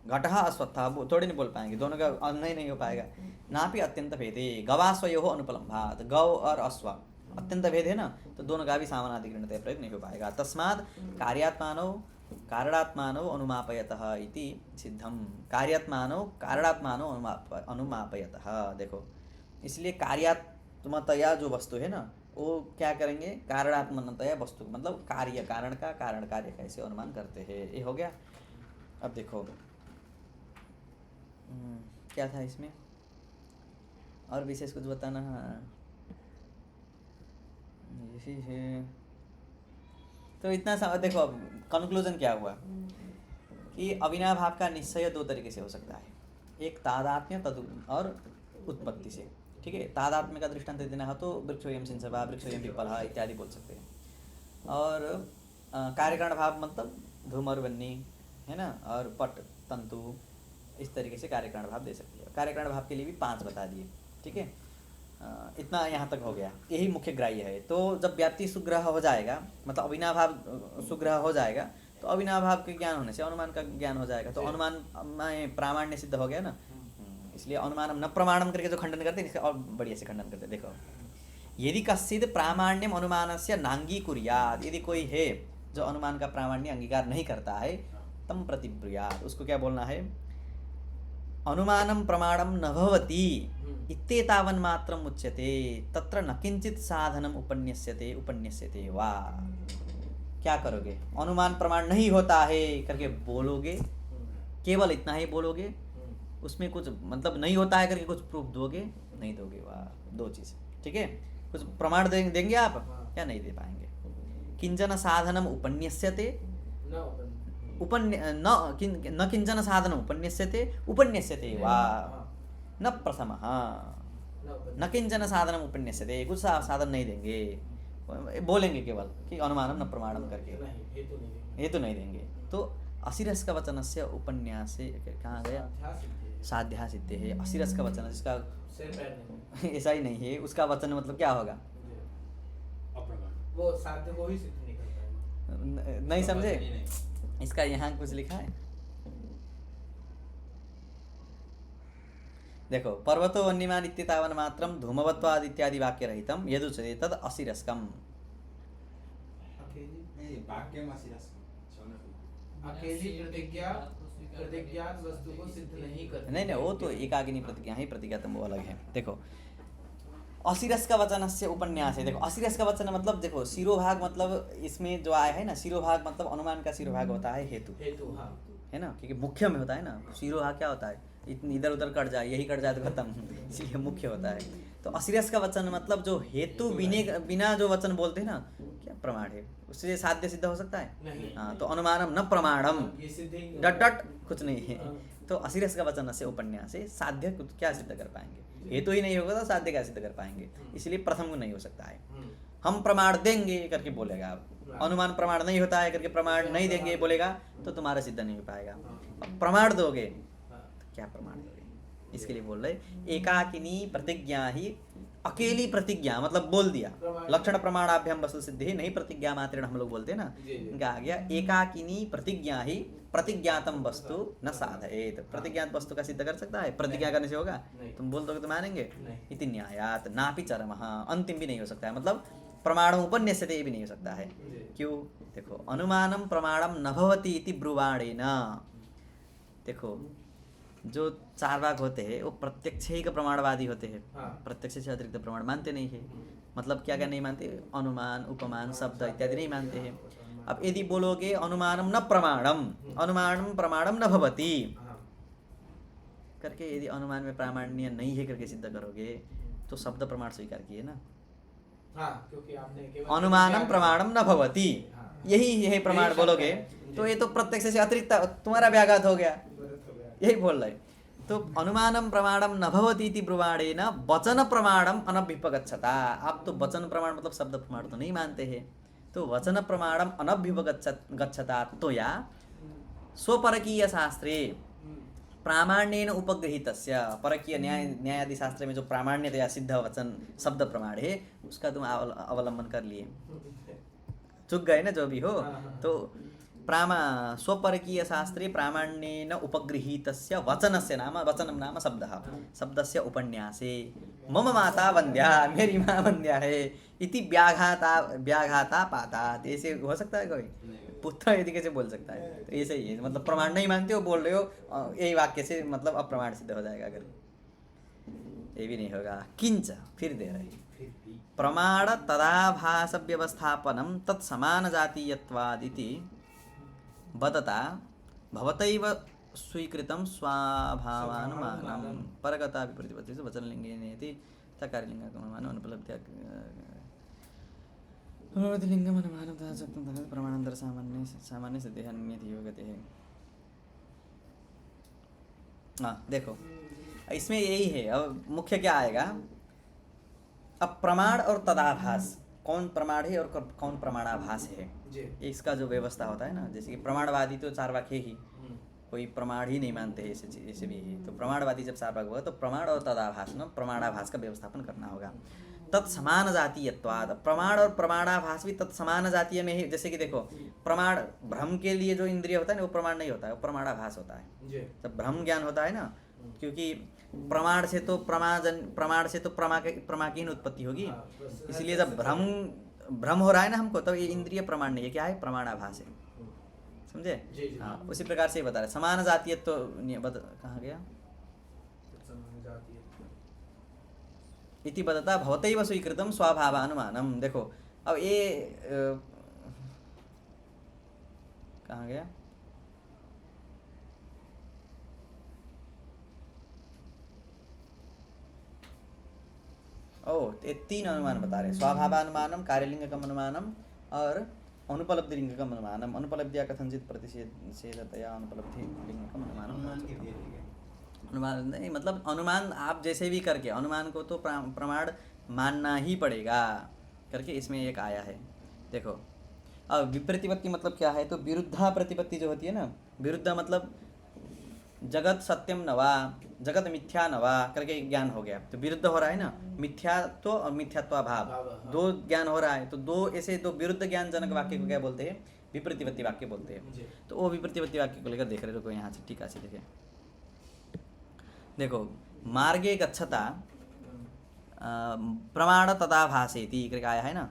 Speaker 1: घटः अश्वत्थः, थोड़ी नहीं बोल पाएंगे, दोनों का नहीं हो पाएगा। नापि अत्यंत भेदे गवास्वयोः अनुपलम्भात्, गौ और अश्व अत्यंत भेद है ना, तो दोनों का भी सामानाधिकरणतया प्रयोग नहीं हो पाएगा। तस्मात् कार्यात्मानो कारणात्मानो अनुमापयतः इति सिद्धम। कार्यात्मानो कारणात्मानो अनुमापयतः। देखो इसलिए कार्यात्मतया जो वस्तु है ना, वो क्या करेंगे? कारणात्मतया वस्तु, मतलब कार्य कारण का, कारण कार्य का ऐसे अनुमान करते हैं। ये हो गया। अब देखो क्या था इसमें और विशेष कुछ बताना यही है। तो इतना सा देखो, अब कंक्लूजन क्या हुआ कि अविनाभाव का निश्चय दो तरीके से हो सकता है। एक तादात्म्य और उत्पत्ति से, ठीक है। तादात्म्य का दृष्टांत देना हो तो वृक्षोयम सिंसपा, वृक्षोयम पीपलः इत्यादि बोल सकते हैं। और कार्यकारण भाव मतलब धूम और बन्नी है ना, और पट तंतु, इस तरीके से कार्यकारण भाव दे सकते हैं। कार्यकारण भाव के लिए भी 5 बता दिए, ठीक है। इतना यहाँ तक हो गया, यही मुख्य ग्राह्य है। तो जब व्याप्ति सुग्रह हो जाएगा, मतलब अविनाभाव सुग्रह हो जाएगा, तो अविनाभाव के ज्ञान होने से अनुमान का ज्ञान हो जाएगा। तो अनुमान में प्रामाण्य सिद्ध हो गया ना। इसलिए अनुमानम न प्रमाणम करके जो खंडन करते हैं, इसका और बढ़िया से खंडन करते हैं। देखो यदि कश्चित् प्रामाण्यम अनुमानस्य नांगीकुर्यात्, यदि कोई है जो अनुमान का प्रामाण्य अंगीकार नहीं करता है, तम प्रतिब्रूयात्, उसको क्या बोलना है, अनुमानम प्रमाणम न भवति इत्येतावन् मात्रम उच्यते तत्र न किंचित साधनम उपन्यस्यते वा। क्या करोगे, अनुमान प्रमाण नहीं होता है करके बोलोगे, केवल इतना ही बोलोगे, उसमें कुछ मतलब नहीं होता है करके कुछ प्रूफ दोगे, नहीं दोगे, वाह, दो चीज़, ठीक है। कुछ प्रमाण देंगे आप या नहीं दे पाएंगे। किंचन साधनम उपन्यस्यते न किंचन साधनम उपन्यस्यते वा न प्रथमः न किंचन साधनम उपन्यस्यते, कुछ साधन नहीं देंगे, बोलेंगे केवल कि अनुमानम न प्रमाणम करके, हेतु नहीं देंगे। तो असिरस का वचन से उपन्यास कहाँ गया, साध्या सिद्धे है। असिरस का वचन जिसका ऐसा ही नहीं है, उसका वचन मतलब क्या होगा,
Speaker 2: वो साध्य को ही सिद्ध नहीं करता।
Speaker 1: नहीं समझे, इसका यहाँ कुछ लिखा है, देखो, पर्वतो वन्यमान इत्येतावन् मात्रम धूमवत्वाद इत्यादि वाक्य रहितम यदुच्यते तद असिरस्कम।
Speaker 2: अकेली प्रतिज्ञा वस्तु को सिद्ध नहीं करती।
Speaker 1: नहीं, वो तो एकाकिनी प्रतिज्ञा ही, प्रतिज्ञा तो वो अलग है। देखो, असिरस का वचन से उपन्यास है। देखो, असिरस का वचन मतलब, देखो, शिरोभाग मतलब इसमें जो आया है ना, शिरोभाग मतलब अनुमान का शिरोभाग होता है हेतु,
Speaker 2: हाँ,
Speaker 1: है ना, क्योंकि मुख्य में होता है ना, शिरोभाग क्या होता है, इधर उधर कट जाए, यही कट जाए तो खत्म, इसलिए मुख्य होता है। तो असिरस का वचन मतलब जो हेतु बिना जो वचन बोलते हैं ना, क्या प्रमाण है, उससे साध्य सिद्ध हो सकता है। हाँ, तो अनुमानम न प्रमाणम डट डट कुछ नहीं है। तो असिरस का वचन से उपन्यास से साध्य कुछ क्या सिद्ध कर पाएंगे, हेतु ही नहीं होगा तो साध्य क्या सिद्ध कर पाएंगे, इसलिए प्रथम को नहीं हो सकता है। हम प्रमाण देंगे करके बोलेगा आप, अनुमान प्रमाण नहीं होता है करके प्रमाण नहीं देंगे बोलेगा तो तुम्हारा सिद्ध नहीं हो पाएगा। अब प्रमाण दोगे तो क्या प्रमाण दोगे, इसके लिए बोल रहे एकाकिनी प्रतिज्ञा ही, अकेली प्रतिज्ञा मतलब बोल दिया, लक्षण प्रमाणाभ्याम वस्तु सिद्धि, नहीं प्रतिज्ञा मात्रेण हम लोग बोलते हैं ना, इनका आ गया एकाकिनी प्रतिज्ञा ही प्रतिज्ञातम वस्तु न साधयेत। प्रतिज्ञात वस्तु का सिद्ध कर सकता है, प्रतिज्ञा करने से होगा, तुम बोल दोगे तो मानेंगे। इति न्यायात नापि चरमः, अंतिम भी नहीं हो सकता है, मतलब प्रमाणम उपन्यस्यते भी नहीं हो सकता है। क्यों, देखो, अनुमानम प्रमाणम न भवति इति ब्रुवाणेन। देखो, जो चार भाग होते हैं वो प्रत्यक्ष ही का प्रमाणवादी होते हैं, प्रत्यक्ष से अतिरिक्त प्रमाण मानते नहीं है। मतलब क्या क्या नहीं मानते, अनुमान उपमान शब्द इत्यादि नहीं मानते हैं। अब यदि बोलोगे अनुमानम न प्रमाणम, अनुमानम प्रमाणम न भवति करके, यदि अनुमान में प्रामाण्य नहीं है करके सिद्ध करोगे तो शब्द प्रमाण स्वीकार किए ना,
Speaker 2: क्योंकि आपने
Speaker 1: अनुमानम प्रमाणम न भवति, यही प्रमाण बोलोगे तो ये तो प्रत्यक्ष से अतिरिक्त तुम्हारा व्याघात हो गया, यही बोल रहे। तो अनुमानम प्रमाणम न भवति इति ब्रुवाणेन वचन प्रमाणम अनभ्युपगच्छता। आप तो वचन प्रमाण मतलब शब्द प्रमाण तो नहीं मानते हैं, तो वचन प्रमाणम अनभ्युपगच्छता तो या स्वपरकीय शास्त्रे प्रामाण्येन उपगृहीतस्य, परकीय न्यायादि शास्त्र में जो प्रामाण्यतया सिद्ध वचन शब्द प्रमाण है उसका तुम अवलंबन कर लिए, चुक गए ना जो भी हो। तो स्वपरकीय शास्त्रे प्रामाण्येन उपगृहीतस्य वचनस्य नाम, वचनं नाम शब्दः, शब्दस्य उपन्यासे मम माता वंद्या, मेरी माँ वंद्या है इति व्याघाता पातात, ऐसे हो सकता है कोई पुत्र यदि कैसे बोल सकता है, तो ऐसे ही है, मतलब प्रमाण नहीं मानते हो, बोल रहे हो यही वाक्य से मतलब अप्रमाण सिद्ध हो जाएगा, अगर ये भी नहीं होगा। किंच फिर दे रहे प्रमाण तदाभास व्यवस्थापनम तत्समान जातीयत्वादिति बदता भवतैव स्वीकृतं स्वाभावानुमानं परगता विप्रतिपत्ति वचनलिंगेनेति तकारिलिंगकमानं अनुपलब्ध्या लिंगमनुमानं तथा शक्तं तथा प्रमाणांतर सामान्य सिद्धेः अन्यथि योगतेः। हाँ, देखो, इसमें यही है। अब मुख्य क्या आएगा, अब प्रमाण और तदाभास, कौन प्रमाण है और कौन प्रमाणाभास है, इसका जो व्यवस्था होता है ना, जैसे कि प्रमाणवादी तो चार वाक्य ही, कोई प्रमाण ही नहीं मानते हैं, ऐसे भी है। तो प्रमाणवादी जब चार वाक्य होगा तो प्रमाण और तदाभास में प्रमाणाभास का व्यवस्थापन करना होगा। तत्समान जातीयत्वाद, प्रमाण और प्रमाणाभास भी तत्समान जातीय में ही। जैसे कि देखो, प्रमाण भ्रम के लिए जो इंद्रिय होता है ना वो प्रमाण नहीं होता है, वो प्रमाणाभास होता है। जब भ्रम ज्ञान होता है ना, क्योंकि प्रमाण से तो प्रमा की उत्पत्ति होगी, इसलिए जब भ्रम हो रहा है ना हमको, तब ये इंद्रिय प्रमाण नहीं है, क्या है, प्रमाणाभास है। समझे?
Speaker 2: जी, जी।
Speaker 1: हाँ, उसी प्रकार से ये बता रहे समान जातीय तो कहाँ गया इति बदता भवतैव स्वीकृतम स्वाभावानुमानम। देखो अब ये कहाँ गया, ओ ये 3 अनुमान बता रहे, स्वाभावानुमानम, कार्यलिंगकम अनुमानम और अनुपलब्धि लिंगकम अनुमानम। अनुपलब्धिया कथनचित प्रतिषेधतया अनुपलब्धि लिंगकम अनुमानम। अनुमान नहीं मतलब अनुमान आप जैसे भी करके अनुमान को तो प्रमाण मानना ही पड़ेगा करके इसमें एक आया है। देखो अब विप्रतिपत्ति मतलब क्या है, तो विरुद्धा प्रतिपत्ति जो होती है ना, विरुद्धा मतलब जगत सत्यम नवा, जगत मिथ्या नवा करके ज्ञान हो गया, तो विरुद्ध हो रहा है ना, मिथ्यात्व और मिथ्यात्वाभाव दो ज्ञान हो रहा है, तो दो ऐसे दो विरुद्ध ज्ञान जनक वाक्य को क्या बोलते हैं, विप्रतिपत्ति वाक्य बोलते हैं। तो वो विप्रतिपत्ति वाक्य को लेकर देख रहे हो यहाँ से, ठीक है देखिए, देखो मार्गे गच्छता प्रमाण तथा भासेति करके आया है ना,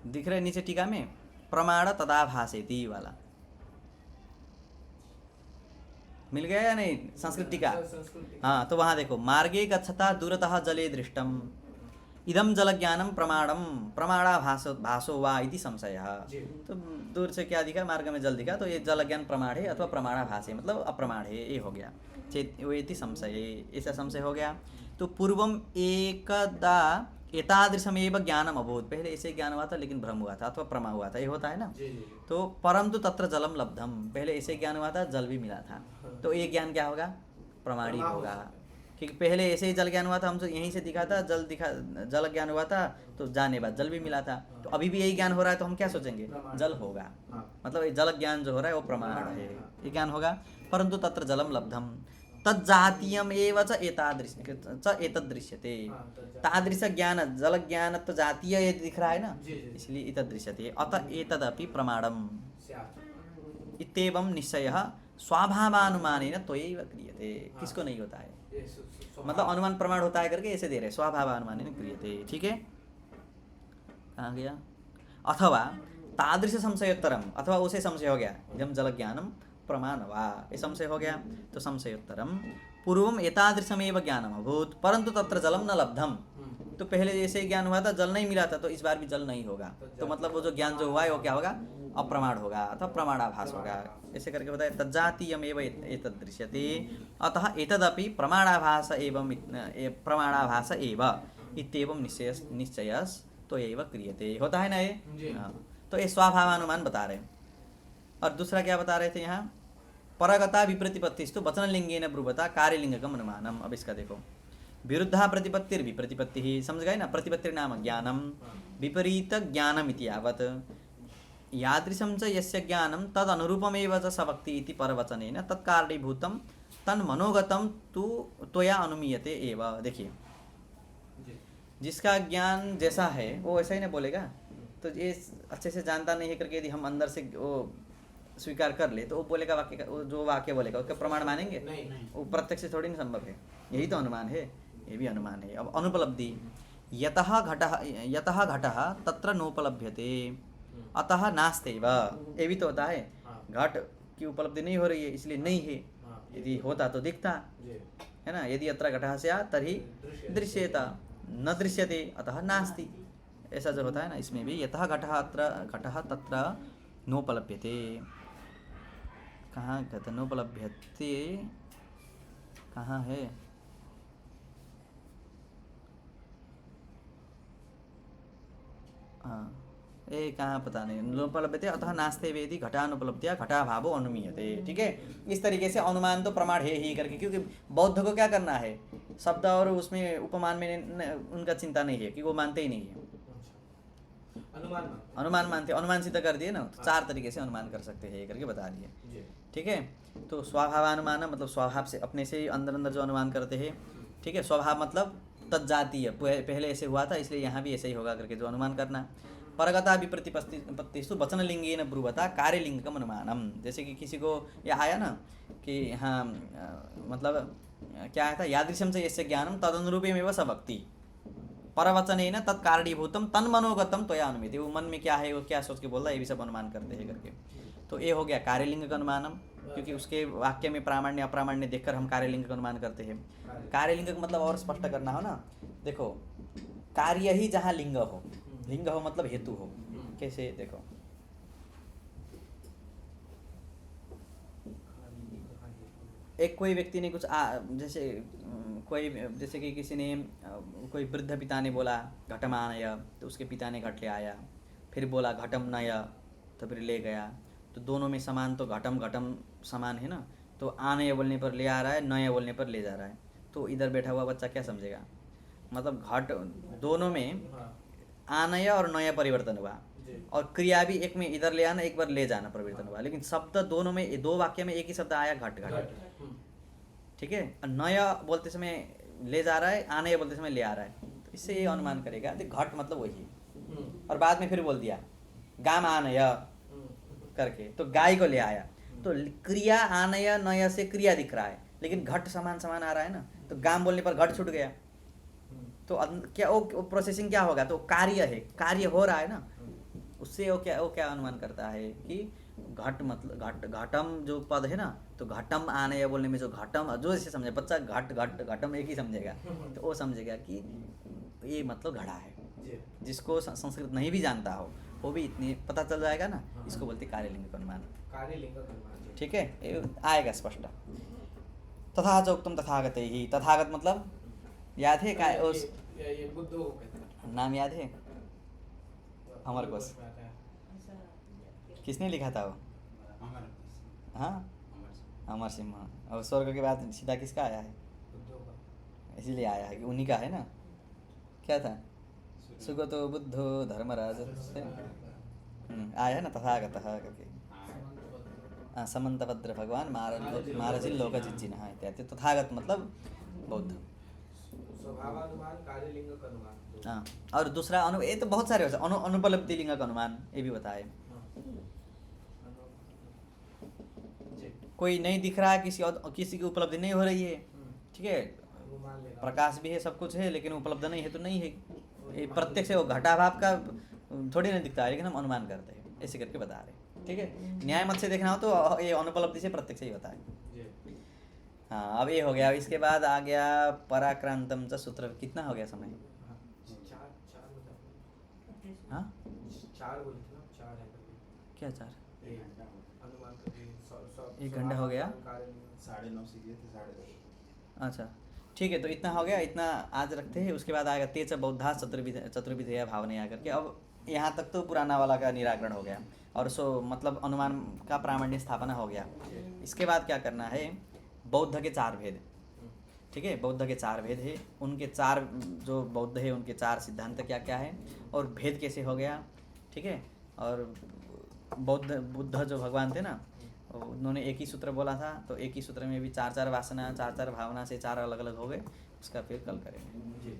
Speaker 1: दिख रहे नीचे टीका में, प्रमाण तथा भासेति वाला मिल गया या नहीं, संस्कृत टीका। हाँ तो वहाँ देखो मार्गे गच्छता दूरतः जले दृष्टम इदम जल ज्ञानम प्रमाणम प्रमाणा भासो वा इति संशयः। तो दूर से क्या दिखा, मार्ग में जल दिखा, तो ये जल ज्ञान प्रमाण है अथवा प्रमाणा भास है, मतलब अप्रमाण है, ये हो गया चेत वो इति संशय, ऐसा संशय हो गया। तो पूर्वम एकदा एतादृशमेव ज्ञानम अभूत, पहले ऐसे ज्ञान हुआ था लेकिन भ्रम हुआ था अथवा प्रमा हुआ था, ये होता है ना। तो परंतु तत्र जलम लब्धम, पहले ऐसे ज्ञान हुआ था जल भी मिला था, तो ये ज्ञान क्या होगा, प्रमाणी होगा, क्योंकि पहले ऐसे ही जल ज्ञान हुआ था, हमसे यहीं से दिखा था जल ज्ञान हुआ था, तो जाने बाद जल भी मिला था, तो अभी भी यही ज्ञान हो रहा है, तो हम क्या सोचेंगे जल होगा, मतलब ये जल ज्ञान जो हो रहा है वो प्रमाण है, ये ज्ञान होगा। परंतु तत्र जलम लब्धम तज्जातीयम एव च एतदृश्यते, तादृश ज्ञान जल ज्ञान तो जातीय ये दिख रहा है ना, इसलिए एतदृश्यते, अतः एतदपि प्रमाणम इत्येवं निश्चयः स्वाभावानुमानेन त्वयैव क्रियते। किसको नहीं होता है, मतलब अनुमान प्रमाण होता है करके ऐसे दे रहे, स्वाभावानुमानेन क्रियते, ठीक है। कहाँ गया, अथवा तादृश संशयोत्तरम, अथवा उसे संशय हो गया, इदं जल ज्ञानम प्रमाण वा, ये संशय हो गया, तो संशयोत्तरम पूर्वम एतादृशमेव ज्ञानम अभूत परंतु तत्र जलम न लब्धम, तो पहले जैसे ज्ञान हुआ था जल नहीं मिला था, तो इस बार भी जल नहीं होगा, तो मतलब वो जो ज्ञान जो हुआ है वो क्या होगा, अप्रमाण होगा अथवा प्रमाणाभास होगा, ऐसे करके बताया। तज्जातीयमेव एतदृश्यते अतः एतदपि प्रमाणाभास एवं प्रमाणाभास एव इत्येवं निश्चयस् तो एव क्रियते, होता है ना ये। तो ये स्वाभावानुमान बता रहे हैं। और दूसरा क्या बता रहे थे यहाँ, परगता विप्रतिपत्तिस्तु वचन लिंगेन ब्रुवता कार्यलिंगकम अनुमानम। अब इसका देखो, विरुद्धा प्रतिपत्तिर विप्रतिपत्ति ही, समझ गए ना, प्रतिपत्तिर नाम ज्ञानम विपरीत ज्ञानम इति यावत् यादृशं च यस्य ज्ञानं तद अनुरूपमेव च सवक्ति इति परवचनेन तत्कारणीभूतं तन्मनोगतं तु त्वया अनुमीयते एव। देखिए जिसका ज्ञान जैसा है वो वैसा ही ना बोलेगा, तो ये अच्छे से जानता नहीं है करके यदि हम अंदर से वो स्वीकार कर ले तो वो बोलेगा वाक्य का, जो वाक्य बोलेगा उसका प्रमाण मानेंगे नहीं, वो प्रत्यक्ष थोड़ी नहीं संभव है, यही तो अनुमान है, ये भी अनुमान है। अब अनुपलब्धि, यतः घटः तत्र नोपलभ्यते अतः नास्त्यैव, ये भी तो होता है, घट की उपलब्धि नहीं हो रही है इसलिए नहीं है, यदि होता तो दिखता है ना, यदि अत्र घटः स्यात् तर्हि दृश्येत, न दृश्यते अतः नास्ति, ऐसा जो होता है ना, इसमें भी यतः घटः तत्र नोपलभ्यते, कहाँ कहते नोपलभ्यते, कहाँ है, हाँ ये कहाँ पता नहीं, नोपलभ्यते अतः नास्ते वेदी घटानुपलब्धिया घटाभावो अनुमीयते, ठीक है। इस तरीके से अनुमान तो प्रमाण है ही करके, क्योंकि बौद्ध को क्या करना है, शब्द और उसमें उपमान में उनका चिंता नहीं है कि वो मानते ही नहीं है, अनुमान मानते, अनुमान सिद्ध कर दिए ना, तो 4 तरीके से अनुमान कर सकते हैं ये करके बता दिए, ठीक है। तो स्वभावानुमान मतलब स्वभाव से अपने से अंदर अंदर जो अनुमान करते हैं, ठीक है। स्वभाव मतलब तज्जातीय, पहले ऐसे हुआ था इसलिए यहाँ भी ऐसे ही होगा करके जो अनुमान करना। परगता विप्रतिपत्तिस्तु वचन लिंगेन ब्रुवता कार्यलिंगकम अनुमानम, जैसे कि किसी को यह आया ना कि हाँ मतलब क्या आया था, यादृशम से यस्य ज्ञानम तदनुरूपमेव सवक्ति, परवचन है ना तत्कारणीभूतम तन मनोगतम त्वया अनुमिति, वो मन में क्या है, वो क्या सोच के बोल रहा है, ये भी सब अनुमान करते हैं करके। तो ये हो गया कार्यलिंग का अनुमानम, क्योंकि उसके वाक्य में प्रामाण्य अप्रामाण्य देखकर हम कार्यलिंग का अनुमान करते हैं। कार्यलिंग का मतलब और स्पष्ट करना हो ना, देखो कार्य ही जहाँ लिंग हो, लिंग हो मतलब हेतु हो। कैसे देखो, एक कोई व्यक्ति ने कुछ जैसे कि किसी ने कोई वृद्ध पिता ने बोला घटम आनय, तो उसके पिता ने घट ले आया, फिर बोला घटम नय, तो फिर ले गया। तो दोनों में समान, तो घटम घटम समान है ना, तो आनय बोलने पर ले आ रहा है, नय बोलने पर ले जा रहा है। तो इधर बैठा हुआ बच्चा क्या समझेगा, मतलब घट दोनों में आनय और नय परिवर्तन हुआ, और क्रिया भी एक में इधर ले आना, एक बार ले जाना परिवर्तन हुआ, लेकिन शब्द दोनों में, दो वाक्य में एक ही शब्द आया घट घट, ठीक है। नय बोलते समय ले जा रहा है, आनय बोलते समय ले आ रहा है, तो इससे ये अनुमान करेगा तो घट मतलब वही है। और बाद में फिर बोल दिया गाम आनय करके, तो गाय को ले आया, तो क्रिया आनय नय से क्रिया दिख रहा है, लेकिन घट समान समान आ रहा है ना, तो गाम बोलने पर घट छूट गया। तो क्या वो प्रोसेसिंग क्या होगा, तो कार्य है, कार्य हो रहा है ना, उससे वो क्या अनुमान करता है कि घट मतलब घटम जो पद है ना, तो घटम आने बोलने में जो घटम जो ऐसे समझे बच्चा, घट घट घटम एक ही समझेगा, तो वो समझेगा कि ये मतलब घड़ा है। जिसको संस्कृत नहीं भी जानता हो वो भी इतनी पता चल जाएगा ना, इसको बोलते कार्यलिंग का अनुमान।
Speaker 2: कार्यलिंग का अनुमान,
Speaker 1: ठीक है, ये आएगा स्पष्ट। तथा चोक्तम तथागते ही, तथागत मतलब याद है क्या, उस
Speaker 2: ये बुद्ध को कहते हैं,
Speaker 1: नाम याद है अमर कोश, किसने लिखा था वो? हाँ अमर सिंह। और स्वर्ग के बाद सीधा किसका आया है, इसीलिए आया है कि उन्हीं का है ना, क्या था, सुगतो बुद्धो धर्मराज से आया है ना तथागत करके, समंतभद्र भगवान महाराजिल लोक जिज्जिनः इत्यादि। तथागत मतलब बौद्ध।
Speaker 2: स्वभावानुमान, कार्यलिंग का अनुमान।
Speaker 1: हाँ, और दूसरा ये तो बहुत सारे हो, अनुपलब्धि लिंग का अनुमान, ये भी बताए। कोई नहीं दिख रहा है, किसी की उपलब्धि नहीं हो रही है, ठीक है, प्रकाश भी है, सब कुछ है, लेकिन उपलब्ध नहीं है तो नहीं है। ये प्रत्यक्ष से वो घटाभाव का थोड़ी नहीं दिखता है, लेकिन हम अनुमान करते हैं, ऐसे करके बता रहे हैं, ठीक है। न्याय मत से देखना हो तो ये अनुपलब्धि से प्रत्यक्ष ही बताए। हाँ, अब ये हो गया। इसके बाद आ गया पराक्रांतम च सूत्र। कितना हो गया समय? हाँ, क्या 4? 1 घंटा हो गया।
Speaker 3: 9:30 से किए थे 10:30।
Speaker 1: अच्छा ठीक है, तो इतना हो गया, इतना आज रखते हैं। उसके बाद आएगा तेज बौद्धा चतुर्विधेय भावना करके। अब यहाँ तक तो पुराना वाला का निराकरण हो गया, और मतलब अनुमान का प्रामाण्य स्थापना हो गया। इसके बाद क्या करना है, बौद्ध के 4 भेद, ठीक है, बौद्ध के 4 भेद है, उनके 4 जो बौद्ध है उनके 4 सिद्धांत क्या क्या है और भेद कैसे हो गया, ठीक है। और बुद्ध जो भगवान थे ना, उन्होंने एक ही सूत्र बोला था, तो एक ही सूत्र में भी 4 वासना 4 भावना से 4 अलग अलग हो गए। उसका फिर कल करेंगे।